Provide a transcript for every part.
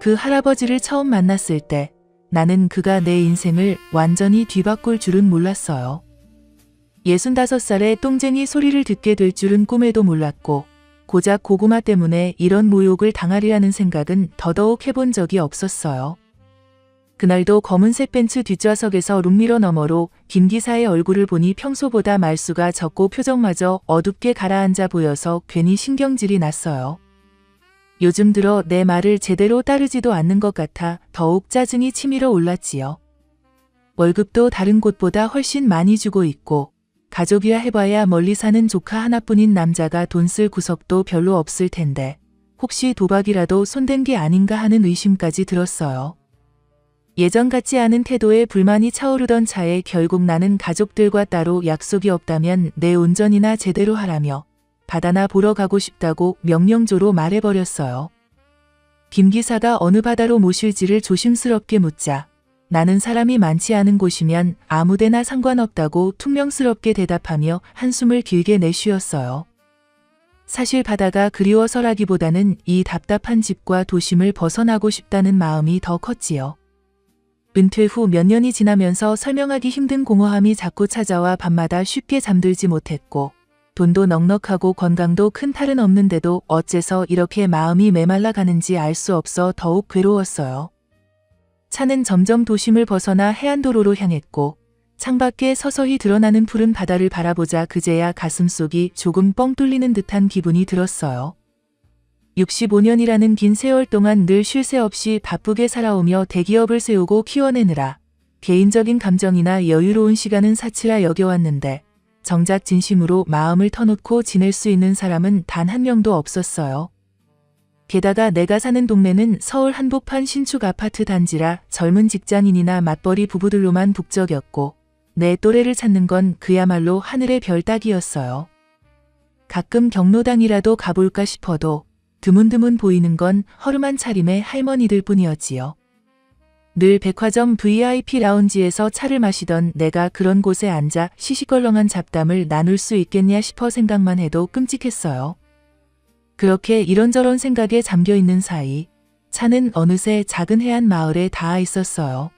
그 할아버지를 처음 만났을 때 나는 그가 내 인생을 완전히 뒤바꿀 줄은 몰랐어요. 65살에 똥쟁이 소리를 듣게 될 줄은 꿈에도 몰랐고 고작 고구마 때문에 이런 모욕을 당하리라는 생각은 더더욱 해본 적이 없었어요. 그날도 검은색 벤츠 뒷좌석에서 룸미러 너머로 김 기사의 얼굴을 보니 평소보다 말수가 적고 표정마저 어둡게 가라앉아 보여서 괜히 신경질이 났어요. 요즘 들어 내 말을 제대로 따르지도 않는 것 같아 더욱 짜증이 치밀어 올랐지요. 월급도 다른 곳보다 훨씬 많이 주고 있고 가족이야 해봐야 멀리 사는 조카 하나뿐인 남자가 돈 쓸 구석도 별로 없을 텐데 혹시 도박이라도 손댄 게 아닌가 하는 의심까지 들었어요. 예전 같지 않은 태도에 불만이 차오르던 차에 결국 나는 가족들과 따로 약속이 없다면 내 운전이나 제대로 하라며 바다나 보러 가고 싶다고 명령조로 말해버렸어요. 김 기사가 어느 바다로 모실지를 조심스럽게 묻자 나는 사람이 많지 않은 곳이면 아무데나 상관없다고 퉁명스럽게 대답하며 한숨을 길게 내쉬었어요. 사실 바다가 그리워서라기보다는 이 답답한 집과 도심을 벗어나고 싶다는 마음이 더 컸지요. 은퇴 후 몇 년이 지나면서 설명하기 힘든 공허함이 자꾸 찾아와 밤마다 쉽게 잠들지 못했고 돈도 넉넉하고 건강도 큰 탈은 없는데도 어째서 이렇게 마음이 메말라 가는지 알 수 없어 더욱 괴로웠어요. 차는 점점 도심을 벗어나 해안도로로 향했고 창밖에 서서히 드러나는 푸른 바다를 바라보자 그제야 가슴속이 조금 뻥 뚫리는 듯한 기분이 들었어요. 65년이라는 긴 세월 동안 늘 쉴 새 없이 바쁘게 살아오며 대기업을 세우고 키워내느라 개인적인 감정이나 여유로운 시간은 사치라 여겨왔는데 정작 진심으로 마음을 터놓고 지낼 수 있는 사람은 단 한 명도 없었어요. 게다가 내가 사는 동네는 서울 한복판 신축 아파트 단지라 젊은 직장인이나 맞벌이 부부들로만 북적였고 내 또래를 찾는 건 그야말로 하늘의 별 따기였어요. 가끔 경로당이라도 가볼까 싶어도 드문드문 보이는 건 허름한 차림의 할머니들 뿐이었지요. 늘 백화점 VIP 라운지에서 차를 마시던 내가 그런 곳에 앉아 시시껄렁한 잡담을 나눌 수 있겠냐 싶어 생각만 해도 끔찍했어요. 그렇게 이런저런 생각에 잠겨 있는 사이 차는 어느새 작은 해안 마을에 닿아 있었어요.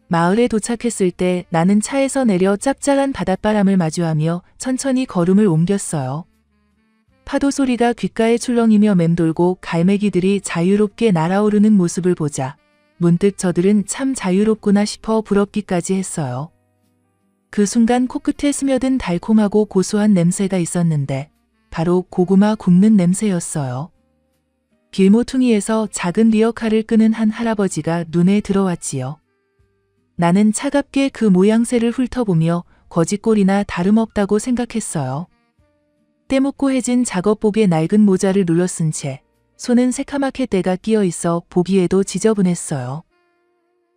마을에 도착했을 때 나는 차에서 내려 짭짤한 바닷바람을 마주하며 천천히 걸음을 옮겼어요. 파도 소리가 귓가에 출렁이며 맴돌고 갈매기들이 자유롭게 날아오르는 모습을 보자 문득 저들은 참 자유롭구나 싶어 부럽기까지 했어요. 그 순간 코끝에 스며든 달콤하고 고소한 냄새가 있었는데 바로 고구마 굽는 냄새였어요. 길모퉁이에서 작은 리어카를 끄는 한 할아버지가 눈에 들어왔지요. 나는 차갑게 그 모양새를 훑어보며 거짓골이나 다름없다고 생각했어요. 때묻고 해진 작업복에 낡은 모자를 눌러쓴 채 손은 새카맣게 때가 끼어 있어 보기에도 지저분했어요.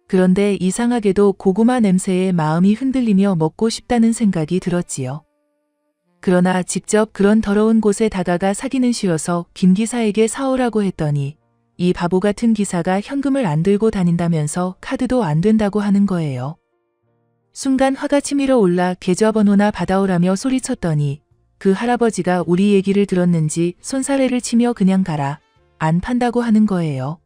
그런데 이상하게도 고구마 냄새에 마음이 흔들리며 먹고 싶다는 생각이 들었지요. 그러나 직접 그런 더러운 곳에 다가가 사기는 싫어서 김 기사에게 사오라고 했더니 이 바보 같은 기사가 현금을 안 들고 다닌다면서 카드도 안 된다고 하는 거예요. 순간 화가 치밀어 올라 계좌번호나 받아오라며 소리쳤더니 그 할아버지가 우리 얘기를 들었는지 손사래를 치며 그냥 가라, 안 판다고 하는 거예요.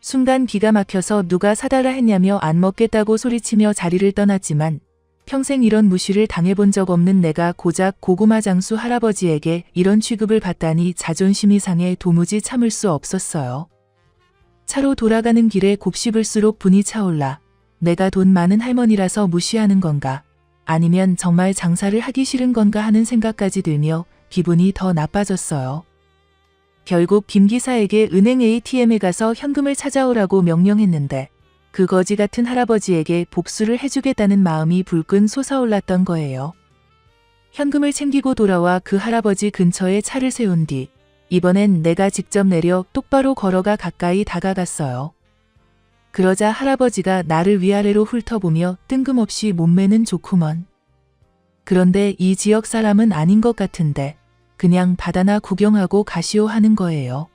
순간 기가 막혀서 누가 사달라 했냐며 안 먹겠다고 소리치며 자리를 떠났지만 평생 이런 무시를 당해본 적 없는 내가 고작 고구마 장수 할아버지에게 이런 취급을 받다니 자존심이 상해 도무지 참을 수 없었어요. 차로 돌아가는 길에 곱씹을수록 분이 차올라 내가 돈 많은 할머니라서 무시하는 건가? 아니면 정말 장사를 하기 싫은 건가 하는 생각까지 들며 기분이 더 나빠졌어요. 결국 김 기사에게 은행 ATM에 가서 현금을 찾아오라고 명령했는데 그 거지 같은 할아버지에게 복수를 해주겠다는 마음이 불끈 솟아올랐던 거예요. 현금을 챙기고 돌아와 그 할아버지 근처에 차를 세운 뒤 이번엔 내가 직접 내려 똑바로 걸어가 가까이 다가갔어요. 그러자 할아버지가 나를 위아래로 훑어보며 뜬금없이 몸매는 좋구먼. 그런데 이 지역 사람은 아닌 것 같은데 그냥 바다나 구경하고 가시오 하는 거예요.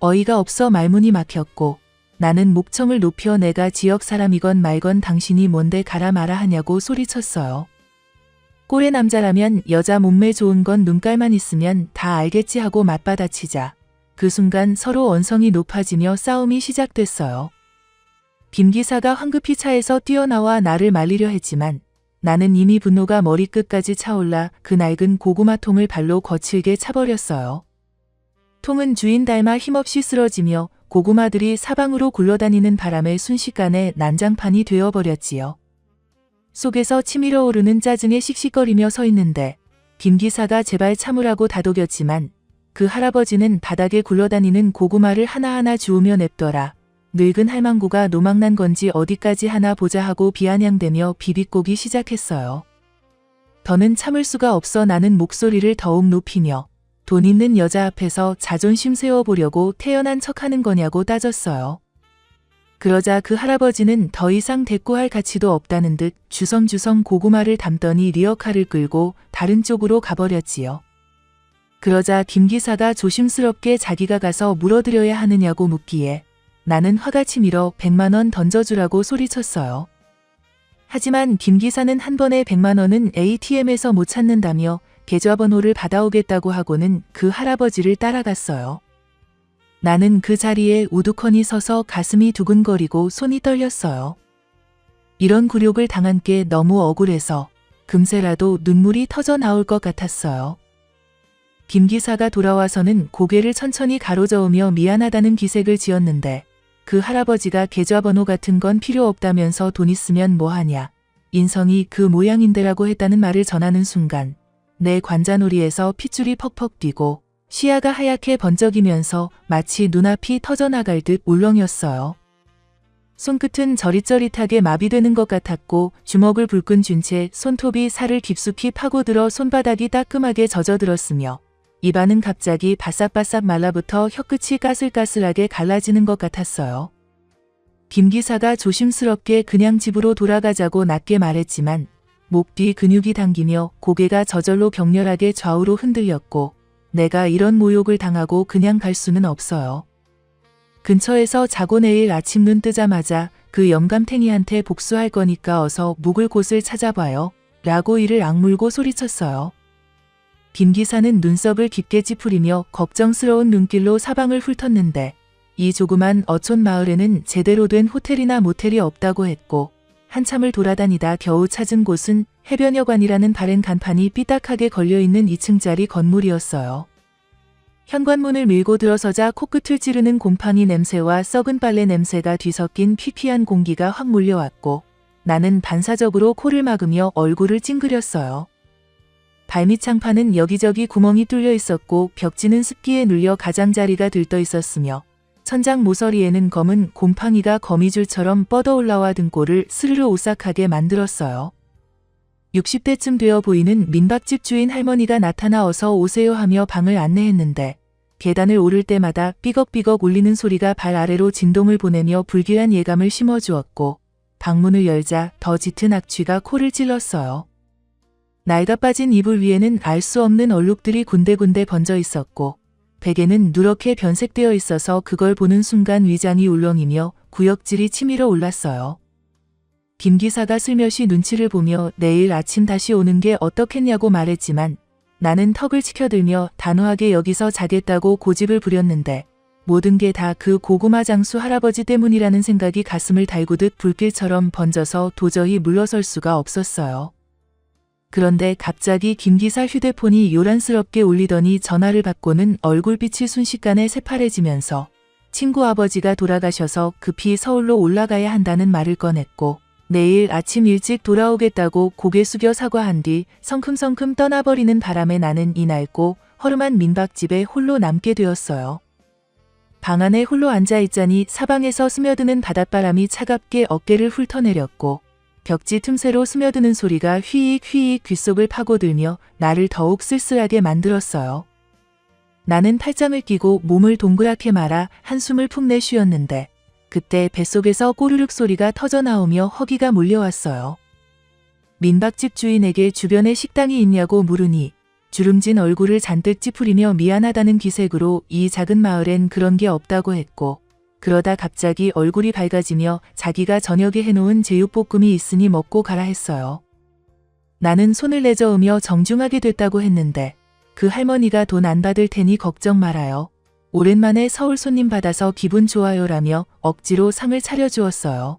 어이가 없어 말문이 막혔고 나는 목청을 높여 내가 지역 사람이건 말건 당신이 뭔데 가라 마라 하냐고 소리쳤어요. 꼴의 남자라면 여자 몸매 좋은 건 눈깔만 있으면 다 알겠지 하고 맞받아치자 그 순간 서로 언성이 높아지며 싸움이 시작됐어요. 김 기사가 황급히 차에서 뛰어나와 나를 말리려 했지만 나는 이미 분노가 머리끝까지 차올라 그 낡은 고구마 통을 발로 거칠게 차버렸어요. 통은 주인 닮아 힘없이 쓰러지며 고구마들이 사방으로 굴러다니는 바람에 순식간에 난장판이 되어버렸지요. 속에서 치밀어 오르는 짜증에 씩씩거리며 서 있는데 김 기사가 제발 참으라고 다독였지만 그 할아버지는 바닥에 굴러다니는 고구마를 하나하나 주우며 냅둬라. 늙은 할망구가 노망난 건지 어디까지 하나 보자 하고 비아냥대며 비비꼬기 시작했어요. 더는 참을 수가 없어 나는 목소리를 더욱 높이며 돈 있는 여자 앞에서 자존심 세워보려고 태연한 척하는 거냐고 따졌어요. 그러자 그 할아버지는 더 이상 대꾸할 가치도 없다는 듯 주섬주섬 고구마를 담더니 리어카를 끌고 다른 쪽으로 가버렸지요. 그러자 김 기사가 조심스럽게 자기가 가서 물어드려야 하느냐고 묻기에 나는 화가 치밀어 100만 원 던져주라고 소리쳤어요. 하지만 김 기사는 한 번에 100만 원은 ATM에서 못 찾는다며 계좌번호를 받아오겠다고 하고는 그 할아버지를 따라갔어요. 나는 그 자리에 우두커니 서서 가슴이 두근거리고 손이 떨렸어요. 이런 굴욕을 당한 게 너무 억울해서 금세라도 눈물이 터져 나올 것 같았어요. 김 기사가 돌아와서는 고개를 천천히 가로저으며 미안하다는 기색을 지었는데 그 할아버지가 계좌번호 같은 건 필요 없다면서 돈 있으면 뭐하냐. 인성이 그 모양인데라고 했다는 말을 전하는 순간 내 관자놀이에서 핏줄이 퍽퍽 뛰고 시야가 하얗게 번쩍이면서 마치 눈앞이 터져나갈 듯 울렁였어요. 손끝은 저릿저릿하게 마비되는 것 같았고 주먹을 불끈 쥔 채 손톱이 살을 깊숙이 파고들어 손바닥이 따끔하게 젖어들었으며 입안은 갑자기 바싹바싹 말라붙어 혀끝이 까슬까슬하게 갈라지는 것 같았어요. 김 기사가 조심스럽게 그냥 집으로 돌아가자고 낮게 말했지만 목 뒤 근육이 당기며 고개가 저절로 격렬하게 좌우로 흔들렸고 내가 이런 모욕을 당하고 그냥 갈 수는 없어요. 근처에서 자고 내일 아침 눈 뜨자마자 그 영감탱이한테 복수할 거니까 어서 묵을 곳을 찾아봐요. 라고 이를 악물고 소리쳤어요. 김 기사는 눈썹을 깊게 찌푸리며 걱정스러운 눈길로 사방을 훑었는데 이 조그만 어촌 마을에는 제대로 된 호텔이나 모텔이 없다고 했고 한참을 돌아다니다 겨우 찾은 곳은 해변여관이라는 바랜 간판이 삐딱하게 걸려있는 2층짜리 건물이었어요. 현관문을 밀고 들어서자 코끝을 찌르는 곰팡이 냄새와 썩은 빨래 냄새가 뒤섞인 피피한 공기가 확 몰려왔고 나는 반사적으로 코를 막으며 얼굴을 찡그렸어요. 발밑 창판은 여기저기 구멍이 뚫려 있었고 벽지는 습기에 눌려 가장자리가 들떠 있었으며 천장 모서리에는 검은 곰팡이가 거미줄처럼 뻗어 올라와 등골을 스르르 오싹하게 만들었어요. 60대쯤 되어 보이는 민박집 주인 할머니가 나타나 어서 오세요 하며 방을 안내했는데 계단을 오를 때마다 삐걱삐걱 울리는 소리가 발 아래로 진동을 보내며 불길한 예감을 심어주었고 방문을 열자 더 짙은 악취가 코를 찔렀어요. 낡아빠진 이불 위에는 알 수 없는 얼룩들이 군데군데 번져 있었고 베개는 누렇게 변색되어 있어서 그걸 보는 순간 위장이 울렁이며 구역질이 치밀어 올랐어요. 김 기사가 슬며시 눈치를 보며 내일 아침 다시 오는 게 어떻겠냐고 말했지만 나는 턱을 치켜들며 단호하게 여기서 자겠다고 고집을 부렸는데 모든 게 다 그 고구마 장수 할아버지 때문이라는 생각이 가슴을 달구듯 불길처럼 번져서 도저히 물러설 수가 없었어요. 그런데 갑자기 김 기사 휴대폰이 요란스럽게 울리더니 전화를 받고는 얼굴빛이 순식간에 새파래지면서 친구 아버지가 돌아가셔서 급히 서울로 올라가야 한다는 말을 꺼냈고 내일 아침 일찍 돌아오겠다고 고개 숙여 사과한 뒤 성큼성큼 떠나버리는 바람에 나는 이 낡고 허름한 민박집에 홀로 남게 되었어요. 방 안에 홀로 앉아있자니 사방에서 스며드는 바닷바람이 차갑게 어깨를 훑어내렸고 벽지 틈새로 스며드는 소리가 휘익휘익 귓속을 파고들며 나를 더욱 쓸쓸하게 만들었어요. 나는 팔짱을 끼고 몸을 동그랗게 말아 한숨을 푹 내쉬었는데 그때 뱃속에서 꼬르륵 소리가 터져나오며 허기가 몰려왔어요. 민박집 주인에게 주변에 식당이 있냐고 물으니 주름진 얼굴을 잔뜩 찌푸리며 미안하다는 기색으로 이 작은 마을엔 그런 게 없다고 했고 그러다 갑자기 얼굴이 밝아지며 자기가 저녁에 해놓은 제육볶음이 있으니 먹고 가라 했어요. 나는 손을 내저으며 정중하게 됐다고 했는데 그 할머니가 돈 안 받을 테니 걱정 말아요. 오랜만에 서울 손님 받아서 기분 좋아요라며 억지로 상을 차려주었어요.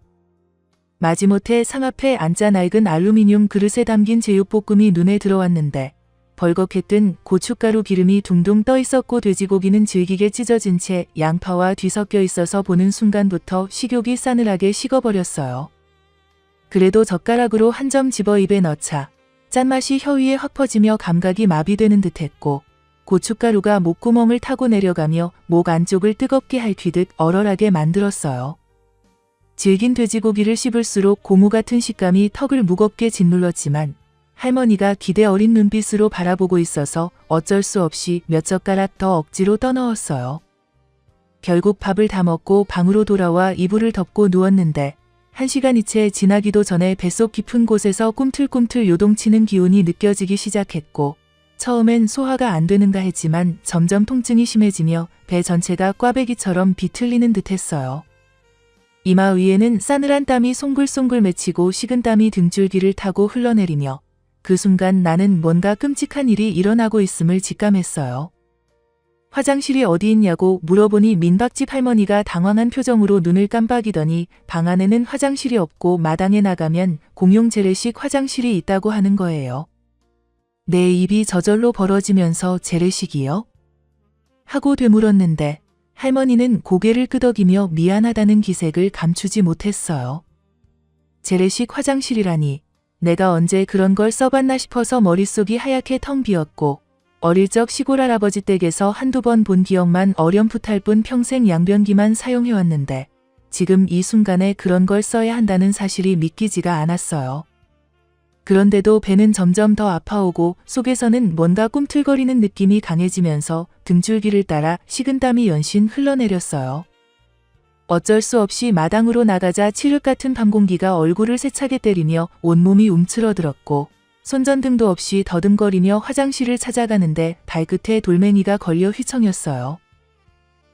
마지못해 상 앞에 앉아 낡은 알루미늄 그릇에 담긴 제육볶음이 눈에 들어왔는데 벌겋게 뜬 고춧가루 기름이 둥둥 떠 있었고 돼지고기는 질기게 찢어진 채 양파와 뒤섞여 있어서 보는 순간부터 식욕이 싸늘하게 식어버렸어요. 그래도 젓가락으로 한 점 집어 입에 넣자 짠맛이 혀 위에 확 퍼지며 감각이 마비되는 듯했고 고춧가루가 목구멍을 타고 내려가며 목 안쪽을 뜨겁게 핥히듯 얼얼하게 만들었어요. 질긴 돼지고기를 씹을수록 고무 같은 식감이 턱을 무겁게 짓눌렀지만 할머니가 기대 어린 눈빛으로 바라보고 있어서 어쩔 수 없이 몇 젓가락 더 억지로 떠넣었어요. 결국 밥을 다 먹고 방으로 돌아와 이불을 덮고 누웠는데 1시간이 채 지나기도 전에 뱃속 깊은 곳에서 꿈틀꿈틀 요동치는 기운이 느껴지기 시작했고 처음엔 소화가 안 되는가 했지만 점점 통증이 심해지며 배 전체가 꽈배기처럼 비틀리는 듯했어요. 이마 위에는 싸늘한 땀이 송글송글 맺히고 식은땀이 등줄기를 타고 흘러내리며 그 순간 나는 뭔가 끔찍한 일이 일어나고 있음을 직감했어요. 화장실이 어디 있냐고 물어보니 민박집 할머니가 당황한 표정으로 눈을 깜빡이더니 방 안에는 화장실이 없고 마당에 나가면 공용 재래식 화장실이 있다고 하는 거예요. 내 입이 저절로 벌어지면서 재래식이요? 하고 되물었는데 할머니는 고개를 끄덕이며 미안하다는 기색을 감추지 못했어요. 재래식 화장실이라니 내가 언제 그런 걸 써봤나 싶어서 머릿속이 하얗게 텅 비었고 어릴 적 시골 할아버지 댁에서 한두 번 본 기억만 어렴풋할 뿐 평생 양변기만 사용해왔는데 지금 이 순간에 그런 걸 써야 한다는 사실이 믿기지가 않았어요. 그런데도 배는 점점 더 아파오고 속에서는 뭔가 꿈틀거리는 느낌이 강해지면서 등줄기를 따라 식은땀이 연신 흘러내렸어요. 어쩔 수 없이 마당으로 나가자 칠흑 같은 밤공기가 얼굴을 세차게 때리며 온몸이 움츠러들었고 손전등도 없이 더듬거리며 화장실을 찾아가는데 발끝에 돌멩이가 걸려 휘청였어요.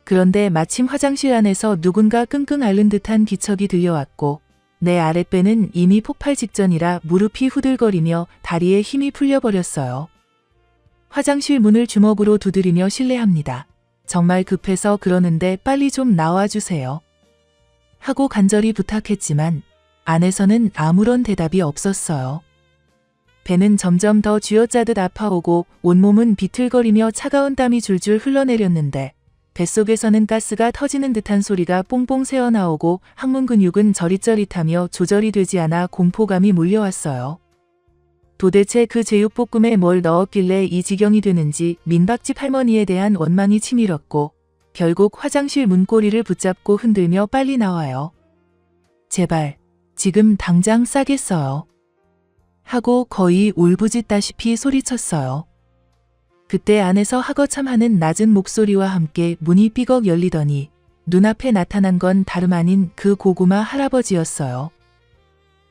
그런데 마침 화장실 안에서 누군가 끙끙 앓는 듯한 기척이 들려왔고 내 아랫배는 이미 폭발 직전이라 무릎이 후들거리며 다리에 힘이 풀려버렸어요. 화장실 문을 주먹으로 두드리며 실례합니다. 정말 급해서 그러는데 빨리 좀 나와주세요. 하고 간절히 부탁했지만 안에서는 아무런 대답이 없었어요. 배는 점점 더 쥐어짜듯 아파오고 온몸은 비틀거리며 차가운 땀이 줄줄 흘러내렸는데 뱃속에서는 가스가 터지는 듯한 소리가 뽕뽕 새어나오고 항문 근육은 저릿저릿하며 조절이 되지 않아 공포감이 몰려왔어요. 도대체 그 제육볶음에 뭘 넣었길래 이 지경이 되는지 민박집 할머니에 대한 원망이 치밀었고 결국 화장실 문고리를 붙잡고 흔들며 빨리 나와요. 제발 지금 당장 싸겠어요. 하고 거의 울부짖다시피 소리쳤어요. 그때 안에서 하거참하는 낮은 목소리와 함께 문이 삐걱 열리더니 눈앞에 나타난 건 다름 아닌 그 고구마 할아버지였어요.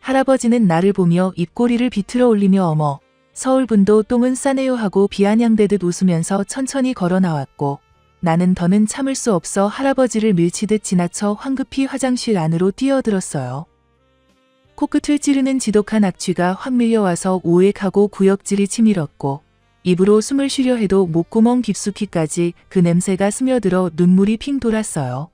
할아버지는 나를 보며 입꼬리를 비틀어 올리며 어머, 서울분도 똥은 싸네요 하고 비아냥대듯 웃으면서 천천히 걸어 나왔고 나는 더는 참을 수 없어 할아버지를 밀치듯 지나쳐 황급히 화장실 안으로 뛰어들었어요. 코끝을 찌르는 지독한 악취가 확 밀려와서 오액하고 구역질이 치밀었고 입으로 숨을 쉬려 해도 목구멍 깊숙이까지 그 냄새가 스며들어 눈물이 핑 돌았어요.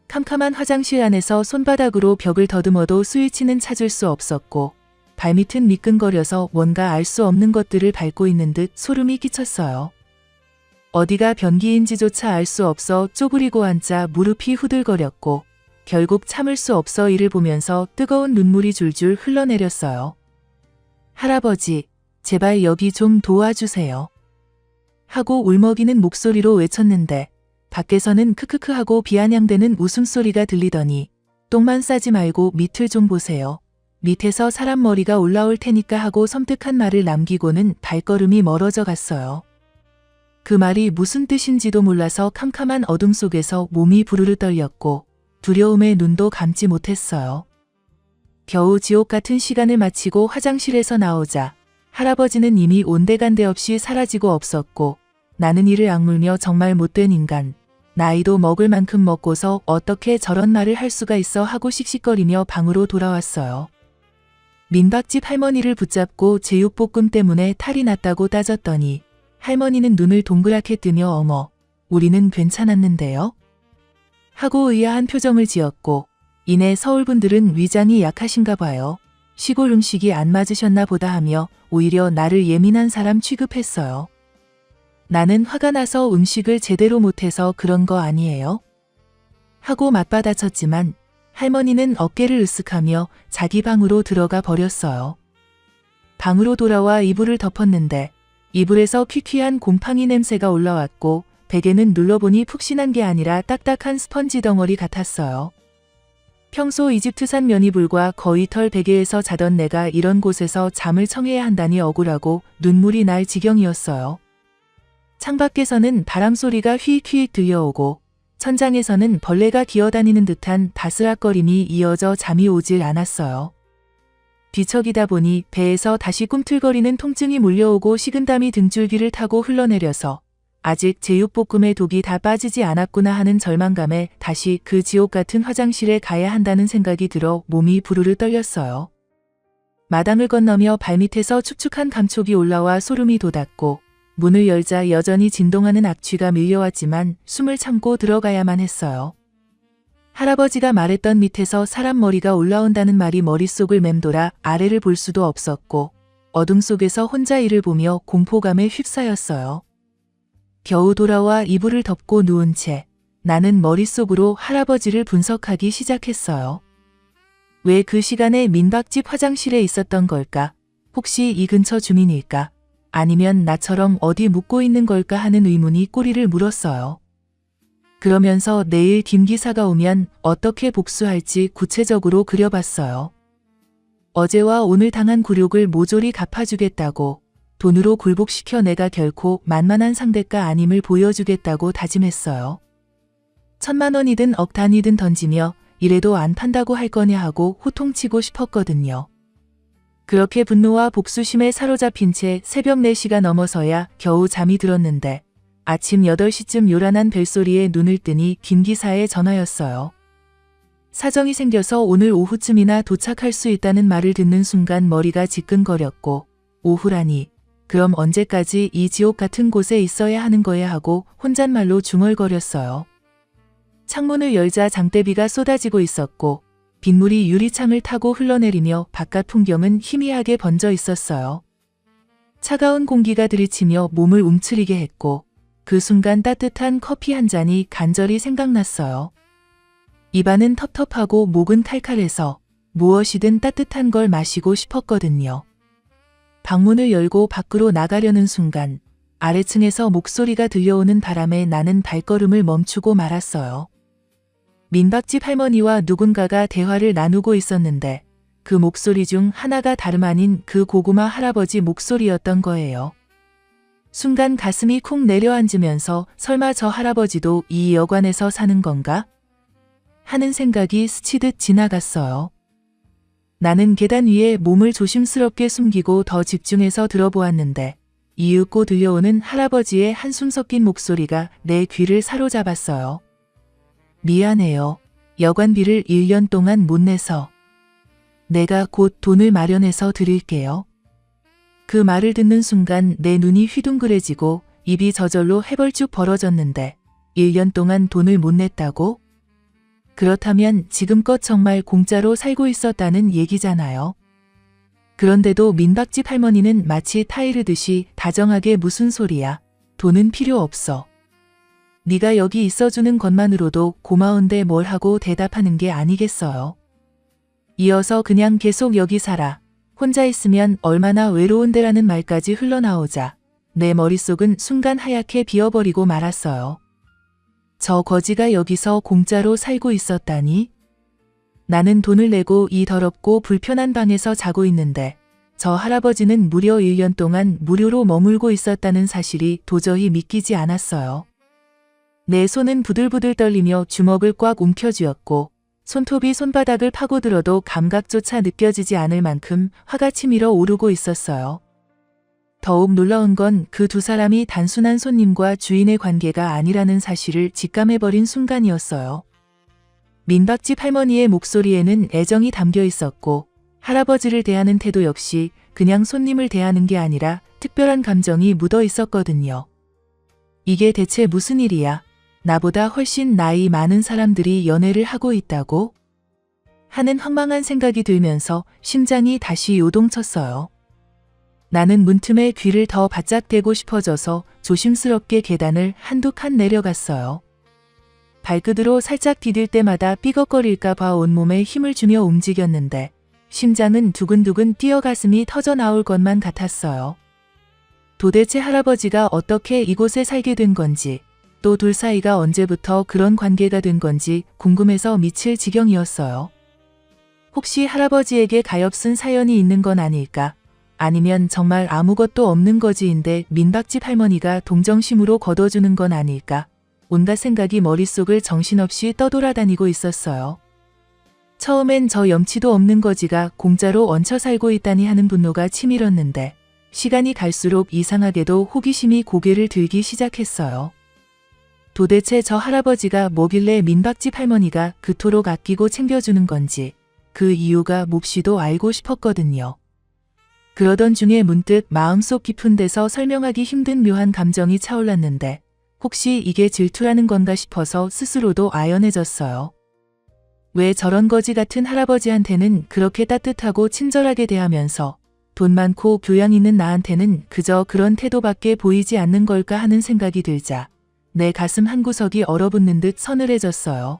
캄캄한 화장실 안에서 손바닥으로 벽을 더듬어도 스위치는 찾을 수 없었고 발밑은 미끈거려서 뭔가 알 수 없는 것들을 밟고 있는 듯 소름이 끼쳤어요. 어디가 변기인지조차 알 수 없어 쪼그리고 앉자 무릎이 후들거렸고 결국 참을 수 없어 이를 보면서 뜨거운 눈물이 줄줄 흘러내렸어요. 할아버지, 제발 여기 좀 도와주세요. 하고 울먹이는 목소리로 외쳤는데 밖에서는 크크크 하고 비아냥대는 웃음소리가 들리더니 똥만 싸지 말고 밑을 좀 보세요. 밑에서 사람 머리가 올라올 테니까 하고 섬뜩한 말을 남기고는 발걸음이 멀어져 갔어요. 그 말이 무슨 뜻인지도 몰라서 캄캄한 어둠 속에서 몸이 부르르 떨렸고 두려움에 눈도 감지 못했어요. 겨우 지옥 같은 시간을 마치고 화장실에서 나오자 할아버지는 이미 온데간데 없이 사라지고 없었고 나는 이를 악물며 정말 못된 인간, 나이도 먹을 만큼 먹고서 어떻게 저런 말을 할 수가 있어 하고 씩씩거리며 방으로 돌아왔어요. 민박집 할머니를 붙잡고 제육볶음 때문에 탈이 났다고 따졌더니 할머니는 눈을 동그랗게 뜨며 어머, 우리는 괜찮았는데요? 하고 의아한 표정을 지었고 이내 서울분들은 위장이 약하신가 봐요. 시골 음식이 안 맞으셨나 보다 하며 오히려 나를 예민한 사람 취급했어요. 나는 화가 나서 음식을 제대로 못해서 그런 거 아니에요? 하고 맞받아쳤지만 할머니는 어깨를 으쓱하며 자기 방으로 들어가 버렸어요. 방으로 돌아와 이불을 덮었는데 이불에서 퀴퀴한 곰팡이 냄새가 올라왔고 베개는 눌러보니 푹신한 게 아니라 딱딱한 스펀지 덩어리 같았어요. 평소 이집트산 면이불과 거위털 베개에서 자던 내가 이런 곳에서 잠을 청해야 한다니 억울하고 눈물이 날 지경이었어요. 창밖에서는 바람소리가 휘익휘익 들려오고 천장에서는 벌레가 기어다니는 듯한 바스락거림이 이어져 잠이 오질 않았어요. 뒤척이다 보니 배에서 다시 꿈틀거리는 통증이 몰려오고 식은땀이 등줄기를 타고 흘러내려서 아직 제육볶음의 독이 다 빠지지 않았구나 하는 절망감에 다시 그 지옥 같은 화장실에 가야 한다는 생각이 들어 몸이 부르르 떨렸어요. 마당을 건너며 발밑에서 축축한 감촉이 올라와 소름이 돋았고 문을 열자 여전히 진동하는 악취가 밀려왔지만 숨을 참고 들어가야만 했어요. 할아버지가 말했던 밑에서 사람 머리가 올라온다는 말이 머릿속을 맴돌아 아래를 볼 수도 없었고 어둠 속에서 혼자 이를 보며 공포감에 휩싸였어요. 겨우 돌아와 이불을 덮고 누운 채 나는 머릿속으로 할아버지를 분석하기 시작했어요. 왜 그 시간에 민박집 화장실에 있었던 걸까? 혹시 이 근처 주민일까? 아니면 나처럼 어디 묵고 있는 걸까 하는 의문이 꼬리를 물었어요. 그러면서 내일 김 기사가 오면 어떻게 복수할지 구체적으로 그려봤어요. 어제와 오늘 당한 굴욕을 모조리 갚아주겠다고 돈으로 굴복시켜 내가 결코 만만한 상대가 아님을 보여주겠다고 다짐했어요. 1,000만 원이든 억 단위든 던지며 이래도 안 판다고 할 거냐 하고 호통치고 싶었거든요. 그렇게 분노와 복수심에 사로잡힌 채 새벽 4시가 넘어서야 겨우 잠이 들었는데 아침 8시쯤 요란한 벨소리에 눈을 뜨니 김 기사의 전화였어요. 사정이 생겨서 오늘 오후쯤이나 도착할 수 있다는 말을 듣는 순간 머리가 지끈거렸고 오후라니 그럼 언제까지 이 지옥 같은 곳에 있어야 하는 거야 하고 혼잣말로 중얼거렸어요. 창문을 열자 장대비가 쏟아지고 있었고 빗물이 유리창을 타고 흘러내리며 바깥 풍경은 희미하게 번져 있었어요. 차가운 공기가 들이치며 몸을 움츠리게 했고 그 순간 따뜻한 커피 한 잔이 간절히 생각났어요. 입안은 텁텁하고 목은 칼칼해서 무엇이든 따뜻한 걸 마시고 싶었거든요. 방문을 열고 밖으로 나가려는 순간 아래층에서 목소리가 들려오는 바람에 나는 발걸음을 멈추고 말았어요. 민박집 할머니와 누군가가 대화를 나누고 있었는데 그 목소리 중 하나가 다름 아닌 그 고구마 할아버지 목소리였던 거예요. 순간 가슴이 쿵 내려앉으면서 설마 저 할아버지도 이 여관에서 사는 건가? 하는 생각이 스치듯 지나갔어요. 나는 계단 위에 몸을 조심스럽게 숨기고 더 집중해서 들어보았는데 이윽고 들려오는 할아버지의 한숨 섞인 목소리가 내 귀를 사로잡았어요. 미안해요. 여관비를 1년 동안 못 내서. 내가 곧 돈을 마련해서 드릴게요. 그 말을 듣는 순간 내 눈이 휘둥그레지고 입이 저절로 해벌쭉 벌어졌는데 1년 동안 돈을 못 냈다고? 그렇다면 지금껏 정말 공짜로 살고 있었다는 얘기잖아요. 그런데도 민박집 할머니는 마치 타이르듯이 다정하게 무슨 소리야. 돈은 필요 없어. 네가 여기 있어주는 것만으로도 고마운데 뭘 하고 대답하는 게 아니겠어요. 이어서 그냥 계속 여기 살아. 혼자 있으면 얼마나 외로운데라는 말까지 흘러나오자 내 머릿속은 순간 하얗게 비어버리고 말았어요. 저 거지가 여기서 공짜로 살고 있었다니? 나는 돈을 내고 이 더럽고 불편한 방에서 자고 있는데 저 할아버지는 무려 1년 동안 무료로 머물고 있었다는 사실이 도저히 믿기지 않았어요. 내 손은 부들부들 떨리며 주먹을 꽉 움켜쥐었고 손톱이 손바닥을 파고들어도 감각조차 느껴지지 않을 만큼 화가 치밀어 오르고 있었어요. 더욱 놀라운 건 그 두 사람이 단순한 손님과 주인의 관계가 아니라는 사실을 직감해버린 순간이었어요. 민박집 할머니의 목소리에는 애정이 담겨 있었고 할아버지를 대하는 태도 역시 그냥 손님을 대하는 게 아니라 특별한 감정이 묻어 있었거든요. 이게 대체 무슨 일이야? 나보다 훨씬 나이 많은 사람들이 연애를 하고 있다고? 하는 황망한 생각이 들면서 심장이 다시 요동쳤어요. 나는 문틈에 귀를 더 바짝 대고 싶어져서 조심스럽게 계단을 한두 칸 내려갔어요. 발끝으로 살짝 디딜 때마다 삐걱거릴까 봐 온몸에 힘을 주며 움직였는데 심장은 두근두근 뛰어 가슴이 터져 나올 것만 같았어요. 도대체 할아버지가 어떻게 이곳에 살게 된 건지, 또 둘 사이가 언제부터 그런 관계가 된 건지 궁금해서 미칠 지경이었어요. 혹시 할아버지에게 가엾은 사연이 있는 건 아닐까? 아니면 정말 아무것도 없는 거지인데 민박집 할머니가 동정심으로 걷어주는 건 아닐까? 온갖 생각이 머릿속을 정신없이 떠돌아다니고 있었어요. 처음엔 저 염치도 없는 거지가 공짜로 얹혀 살고 있다니 하는 분노가 치밀었는데 시간이 갈수록 이상하게도 호기심이 고개를 들기 시작했어요. 도대체 저 할아버지가 뭐길래 민박집 할머니가 그토록 아끼고 챙겨주는 건지 그 이유가 몹시도 알고 싶었거든요. 그러던 중에 문득 마음속 깊은 데서 설명하기 힘든 묘한 감정이 차올랐는데 혹시 이게 질투라는 건가 싶어서 스스로도 아연해졌어요. 왜 저런 거지 같은 할아버지한테는 그렇게 따뜻하고 친절하게 대하면서 돈 많고 교양 있는 나한테는 그저 그런 태도밖에 보이지 않는 걸까 하는 생각이 들자 내 가슴 한구석이 얼어붙는 듯 서늘해졌어요.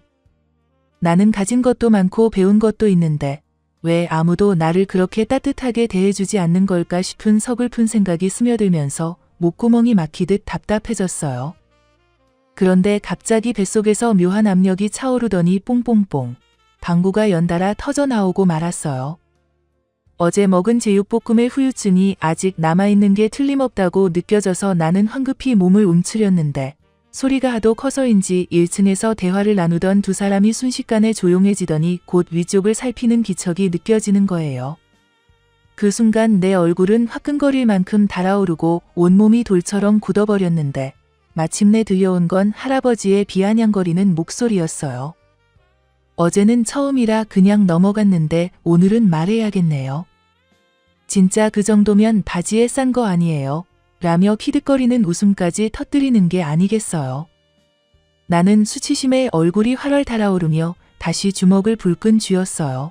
나는 가진 것도 많고 배운 것도 있는데 왜 아무도 나를 그렇게 따뜻하게 대해주지 않는 걸까 싶은 서글픈 생각이 스며들면서 목구멍이 막히듯 답답해졌어요. 그런데 갑자기 뱃속에서 묘한 압력이 차오르더니 뽕뽕뽕 방구가 연달아 터져 나오고 말았어요. 어제 먹은 제육볶음의 후유증이 아직 남아있는 게 틀림없다고 느껴져서 나는 황급히 몸을 움츠렸는데 소리가 하도 커서인지 1층에서 대화를 나누던 두 사람이 순식간에 조용해지더니 곧 위쪽을 살피는 기척이 느껴지는 거예요. 그 순간 내 얼굴은 화끈거릴 만큼 달아오르고 온몸이 돌처럼 굳어버렸는데 마침내 들려온 건 할아버지의 비아냥거리는 목소리였어요. 어제는 처음이라 그냥 넘어갔는데 오늘은 말해야겠네요. 진짜 그 정도면 바지에 싼 거 아니에요? 라며 키득거리는 웃음까지 터뜨리는 게 아니겠어요. 나는 수치심에 얼굴이 활활 달아오르며 다시 주먹을 불끈 쥐었어요.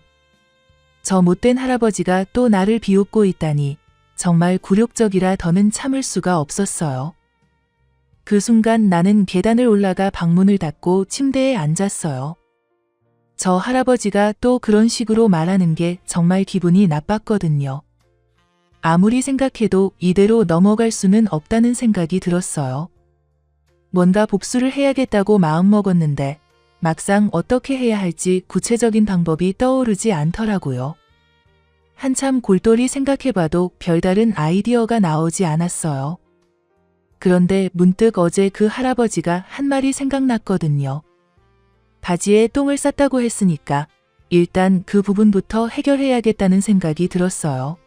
저 못된 할아버지가 또 나를 비웃고 있다니 정말 굴욕적이라 더는 참을 수가 없었어요. 그 순간 나는 계단을 올라가 방문을 닫고 침대에 앉았어요. 저 할아버지가 또 그런 식으로 말하는 게 정말 기분이 나빴거든요. 아무리 생각해도 이대로 넘어갈 수는 없다는 생각이 들었어요. 뭔가 복수를 해야겠다고 마음먹었는데 막상 어떻게 해야 할지 구체적인 방법이 떠오르지 않더라고요. 한참 골똘히 생각해봐도 별다른 아이디어가 나오지 않았어요. 그런데 문득 어제 그 할아버지가 한 말이 생각났거든요. 바지에 똥을 쌌다고 했으니까 일단 그 부분부터 해결해야겠다는 생각이 들었어요.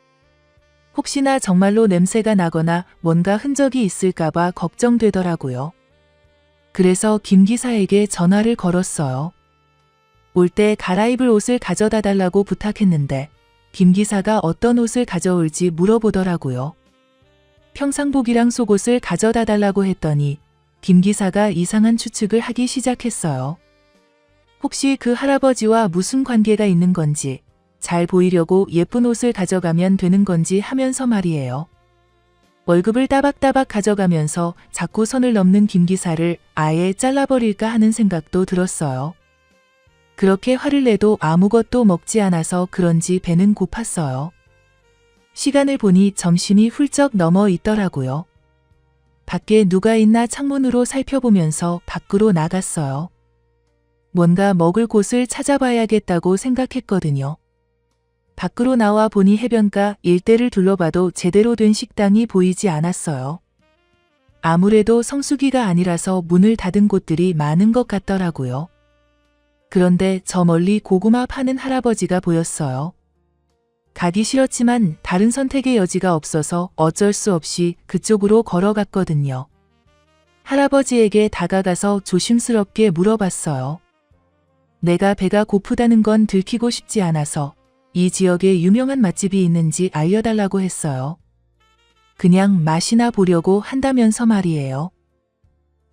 혹시나 정말로 냄새가 나거나 뭔가 흔적이 있을까봐 걱정되더라고요. 그래서 김 기사에게 전화를 걸었어요. 올 때 갈아입을 옷을 가져다 달라고 부탁했는데 김 기사가 어떤 옷을 가져올지 물어보더라고요. 평상복이랑 속옷을 가져다 달라고 했더니 김 기사가 이상한 추측을 하기 시작했어요. 혹시 그 할아버지와 무슨 관계가 있는 건지, 잘 보이려고 예쁜 옷을 가져가면 되는 건지 하면서 말이에요. 월급을 따박따박 가져가면서 자꾸 선을 넘는 김 기사를 아예 잘라버릴까 하는 생각도 들었어요. 그렇게 화를 내도 아무것도 먹지 않아서 그런지 배는 고팠어요. 시간을 보니 점심이 훌쩍 넘어 있더라고요. 밖에 누가 있나 창문으로 살펴보면서 밖으로 나갔어요. 뭔가 먹을 곳을 찾아봐야겠다고 생각했거든요. 밖으로 나와 보니 해변가 일대를 둘러봐도 제대로 된 식당이 보이지 않았어요. 아무래도 성수기가 아니라서 문을 닫은 곳들이 많은 것 같더라고요. 그런데 저 멀리 고구마 파는 할아버지가 보였어요. 가기 싫었지만 다른 선택의 여지가 없어서 어쩔 수 없이 그쪽으로 걸어갔거든요. 할아버지에게 다가가서 조심스럽게 물어봤어요. 내가 배가 고프다는 건 들키고 싶지 않아서 이 지역에 유명한 맛집이 있는지 알려달라고 했어요. 그냥 맛이나 보려고 한다면서 말이에요.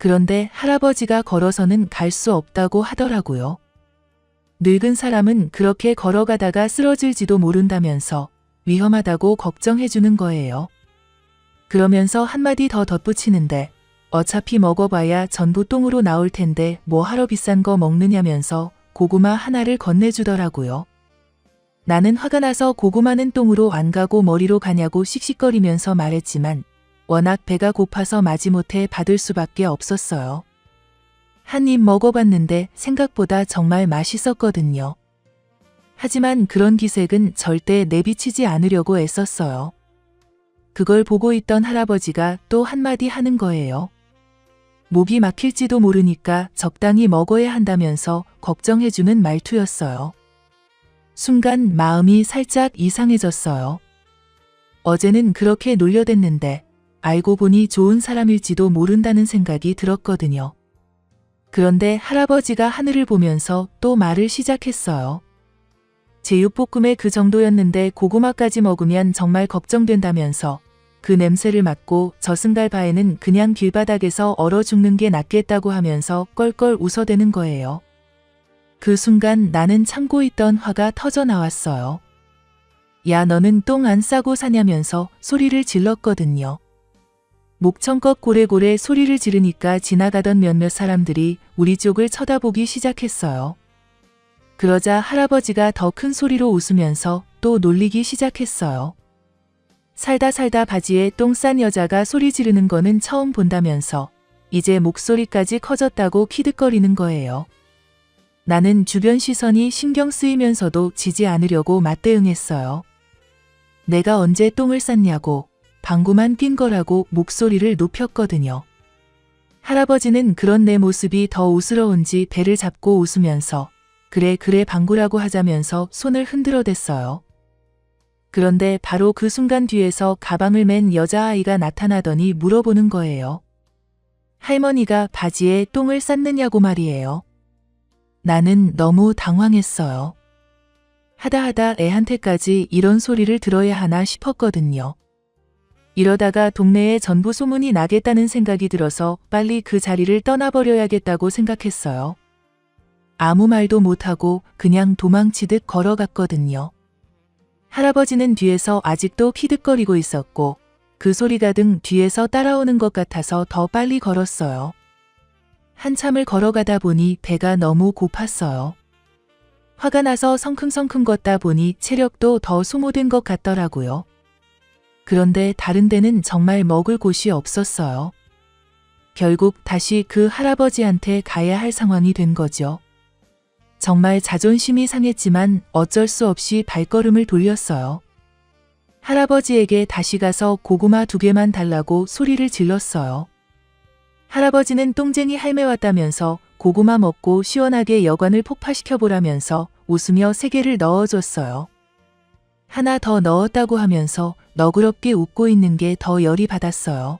그런데 할아버지가 걸어서는 갈 수 없다고 하더라고요. 늙은 사람은 그렇게 걸어가다가 쓰러질지도 모른다면서 위험하다고 걱정해 주는 거예요. 그러면서 한마디 더 덧붙이는데 어차피 먹어봐야 전부 똥으로 나올 텐데 뭐 하러 비싼 거 먹느냐면서 고구마 하나를 건네주더라고요. 나는 화가 나서 고구마는 똥으로 안 가고 머리로 가냐고 씩씩거리면서 말했지만 워낙 배가 고파서 마지못해 받을 수밖에 없었어요. 한 입 먹어봤는데 생각보다 정말 맛있었거든요. 하지만 그런 기색은 절대 내비치지 않으려고 애썼어요. 그걸 보고 있던 할아버지가 또 한마디 하는 거예요. 목이 막힐지도 모르니까 적당히 먹어야 한다면서 걱정해주는 말투였어요. 순간 마음이 살짝 이상해졌어요. 어제는 그렇게 놀려댔는데 알고 보니 좋은 사람일지도 모른다는 생각이 들었거든요. 그런데 할아버지가 하늘을 보면서 또 말을 시작했어요. 제육볶음에 그 정도였는데 고구마까지 먹으면 정말 걱정된다면서 그 냄새를 맡고 저승갈바에는 그냥 길바닥에서 얼어 죽는 게 낫겠다고 하면서 껄껄 웃어대는 거예요. 그 순간 나는 참고 있던 화가 터져 나왔어요. 야, 너는 똥 안 싸고 사냐면서 소리를 질렀거든요. 목청껏 고래고래 소리를 지르니까 지나가던 몇몇 사람들이 우리 쪽을 쳐다보기 시작했어요. 그러자 할아버지가 더 큰 소리로 웃으면서 또 놀리기 시작했어요. 살다 바지에 똥 싼 여자가 소리 지르는 거는 처음 본다면서 이제 목소리까지 커졌다고 키득거리는 거예요. 나는 주변 시선이 신경 쓰이면서도 지지 않으려고 맞대응했어요. 내가 언제 똥을 쌌냐고, 방구만 낀 거라고 목소리를 높였거든요. 할아버지는 그런 내 모습이 더 우스러운지 배를 잡고 웃으면서 그래 방구라고 하자면서 손을 흔들어댔어요. 그런데 바로 그 순간 뒤에서 가방을 맨 여자아이가 나타나더니 물어보는 거예요. 할머니가 바지에 똥을 쌌느냐고 말이에요. 나는 너무 당황했어요. 하다 애한테까지 이런 소리를 들어야 하나 싶었거든요. 이러다가 동네에 전부 소문이 나겠다는 생각이 들어서 빨리 그 자리를 떠나버려야겠다고 생각했어요. 아무 말도 못하고 그냥 도망치듯 걸어갔거든요. 할아버지는 뒤에서 아직도 키득거리고 있었고 그 소리가 등 뒤에서 따라오는 것 같아서 더 빨리 걸었어요. 한참을 걸어가다 보니 배가 너무 고팠어요. 화가 나서 성큼성큼 걷다 보니 체력도 더 소모된 것 같더라고요. 그런데 다른 데는 정말 먹을 곳이 없었어요. 결국 다시 그 할아버지한테 가야 할 상황이 된 거죠. 정말 자존심이 상했지만 어쩔 수 없이 발걸음을 돌렸어요. 할아버지에게 다시 가서 고구마 2개만 달라고 소리를 질렀어요. 할아버지는 똥쟁이 할매 왔다면서 고구마 먹고 시원하게 여관을 폭파시켜보라면서 웃으며 3개를 넣어줬어요. 하나 더 넣었다고 하면서 너그럽게 웃고 있는 게 더 열이 받았어요.